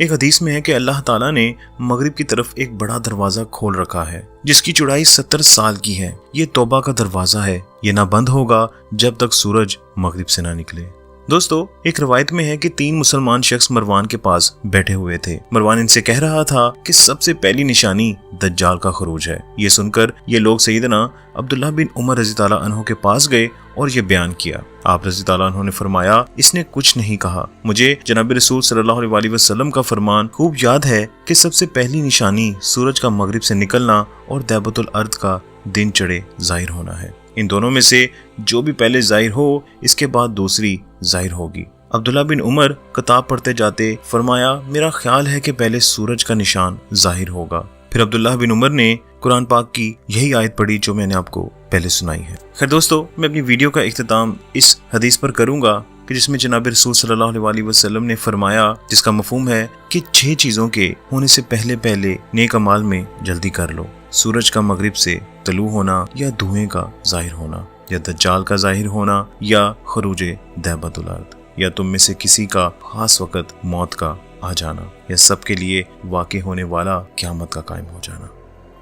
ایک حدیث میں ہے کہ اللہ تعالیٰ نے مغرب کی طرف ایک بڑا دروازہ کھول رکھا ہے جس کی چوڑائی 70 سال کی ہے۔ یہ توبہ کا دروازہ ہے، یہ نہ بند ہوگا جب تک سورج مغرب سے نہ نکلے۔ دوستو، ایک روایت میں ہے کہ 3 مسلمان شخص مروان کے پاس بیٹھے ہوئے تھے۔ مروان ان سے کہہ رہا تھا کہ سب سے پہلی نشانی دجال کا خروج ہے۔ یہ سن کر یہ لوگ سیدنا عبداللہ بن عمر رضی تعالیٰ عنہ کے پاس گئے اور یہ بیان کیا۔ آپ رضی تعالیٰ عنہ نے فرمایا اس نے کچھ نہیں کہا۔ مجھے جناب رسول صلی اللہ علیہ وسلم کا فرمان خوب یاد ہے کہ سب سے پہلی نشانی سورج کا مغرب سے نکلنا اور دیبۃ الارض کا دن چڑھے ظاہر ہونا ہے۔ ان دونوں میں سے جو بھی پہلے ظاہر ہو اس کے بعد دوسری ظاہر ہوگی۔ عبداللہ بن عمر کتاب پڑھتے جاتے فرمایا میرا خیال ہے کہ پہلے سورج کا نشان ظاہر ہوگا۔ پھر عبداللہ بن عمر نے قرآن پاک کی یہی آیت پڑھی جو میں نے آپ کو پہلے سنائی ہے۔ خیر دوستو، میں اپنی ویڈیو کا اختتام اس حدیث پر کروں گا کہ جس میں جناب رسول صلی اللہ علیہ وسلم نے فرمایا، جس کا مفہوم ہے کہ 6 چیزوں کے ہونے سے پہلے نیک اعمال میں جلدی کر لو۔ سورج کا مغرب سے طلوع ہونا، یا دھوئیں کا ظاہر ہونا، یا دجال کا ظاہر ہونا، یا خروج دیبۃ الارض، یا تم میں سے کسی کا خاص وقت موت کا آ جانا، یا سب کے لیے واقع ہونے والا قیامت کا قائم ہو جانا۔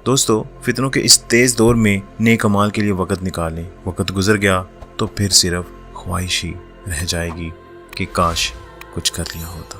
دوستو، فتنوں کے اس تیز دور میں نیک اعمال کے لیے وقت نکالیں۔ وقت گزر گیا تو پھر صرف خواہش ہی رہ جائے گی کہ کاش کچھ کر لیا ہوتا۔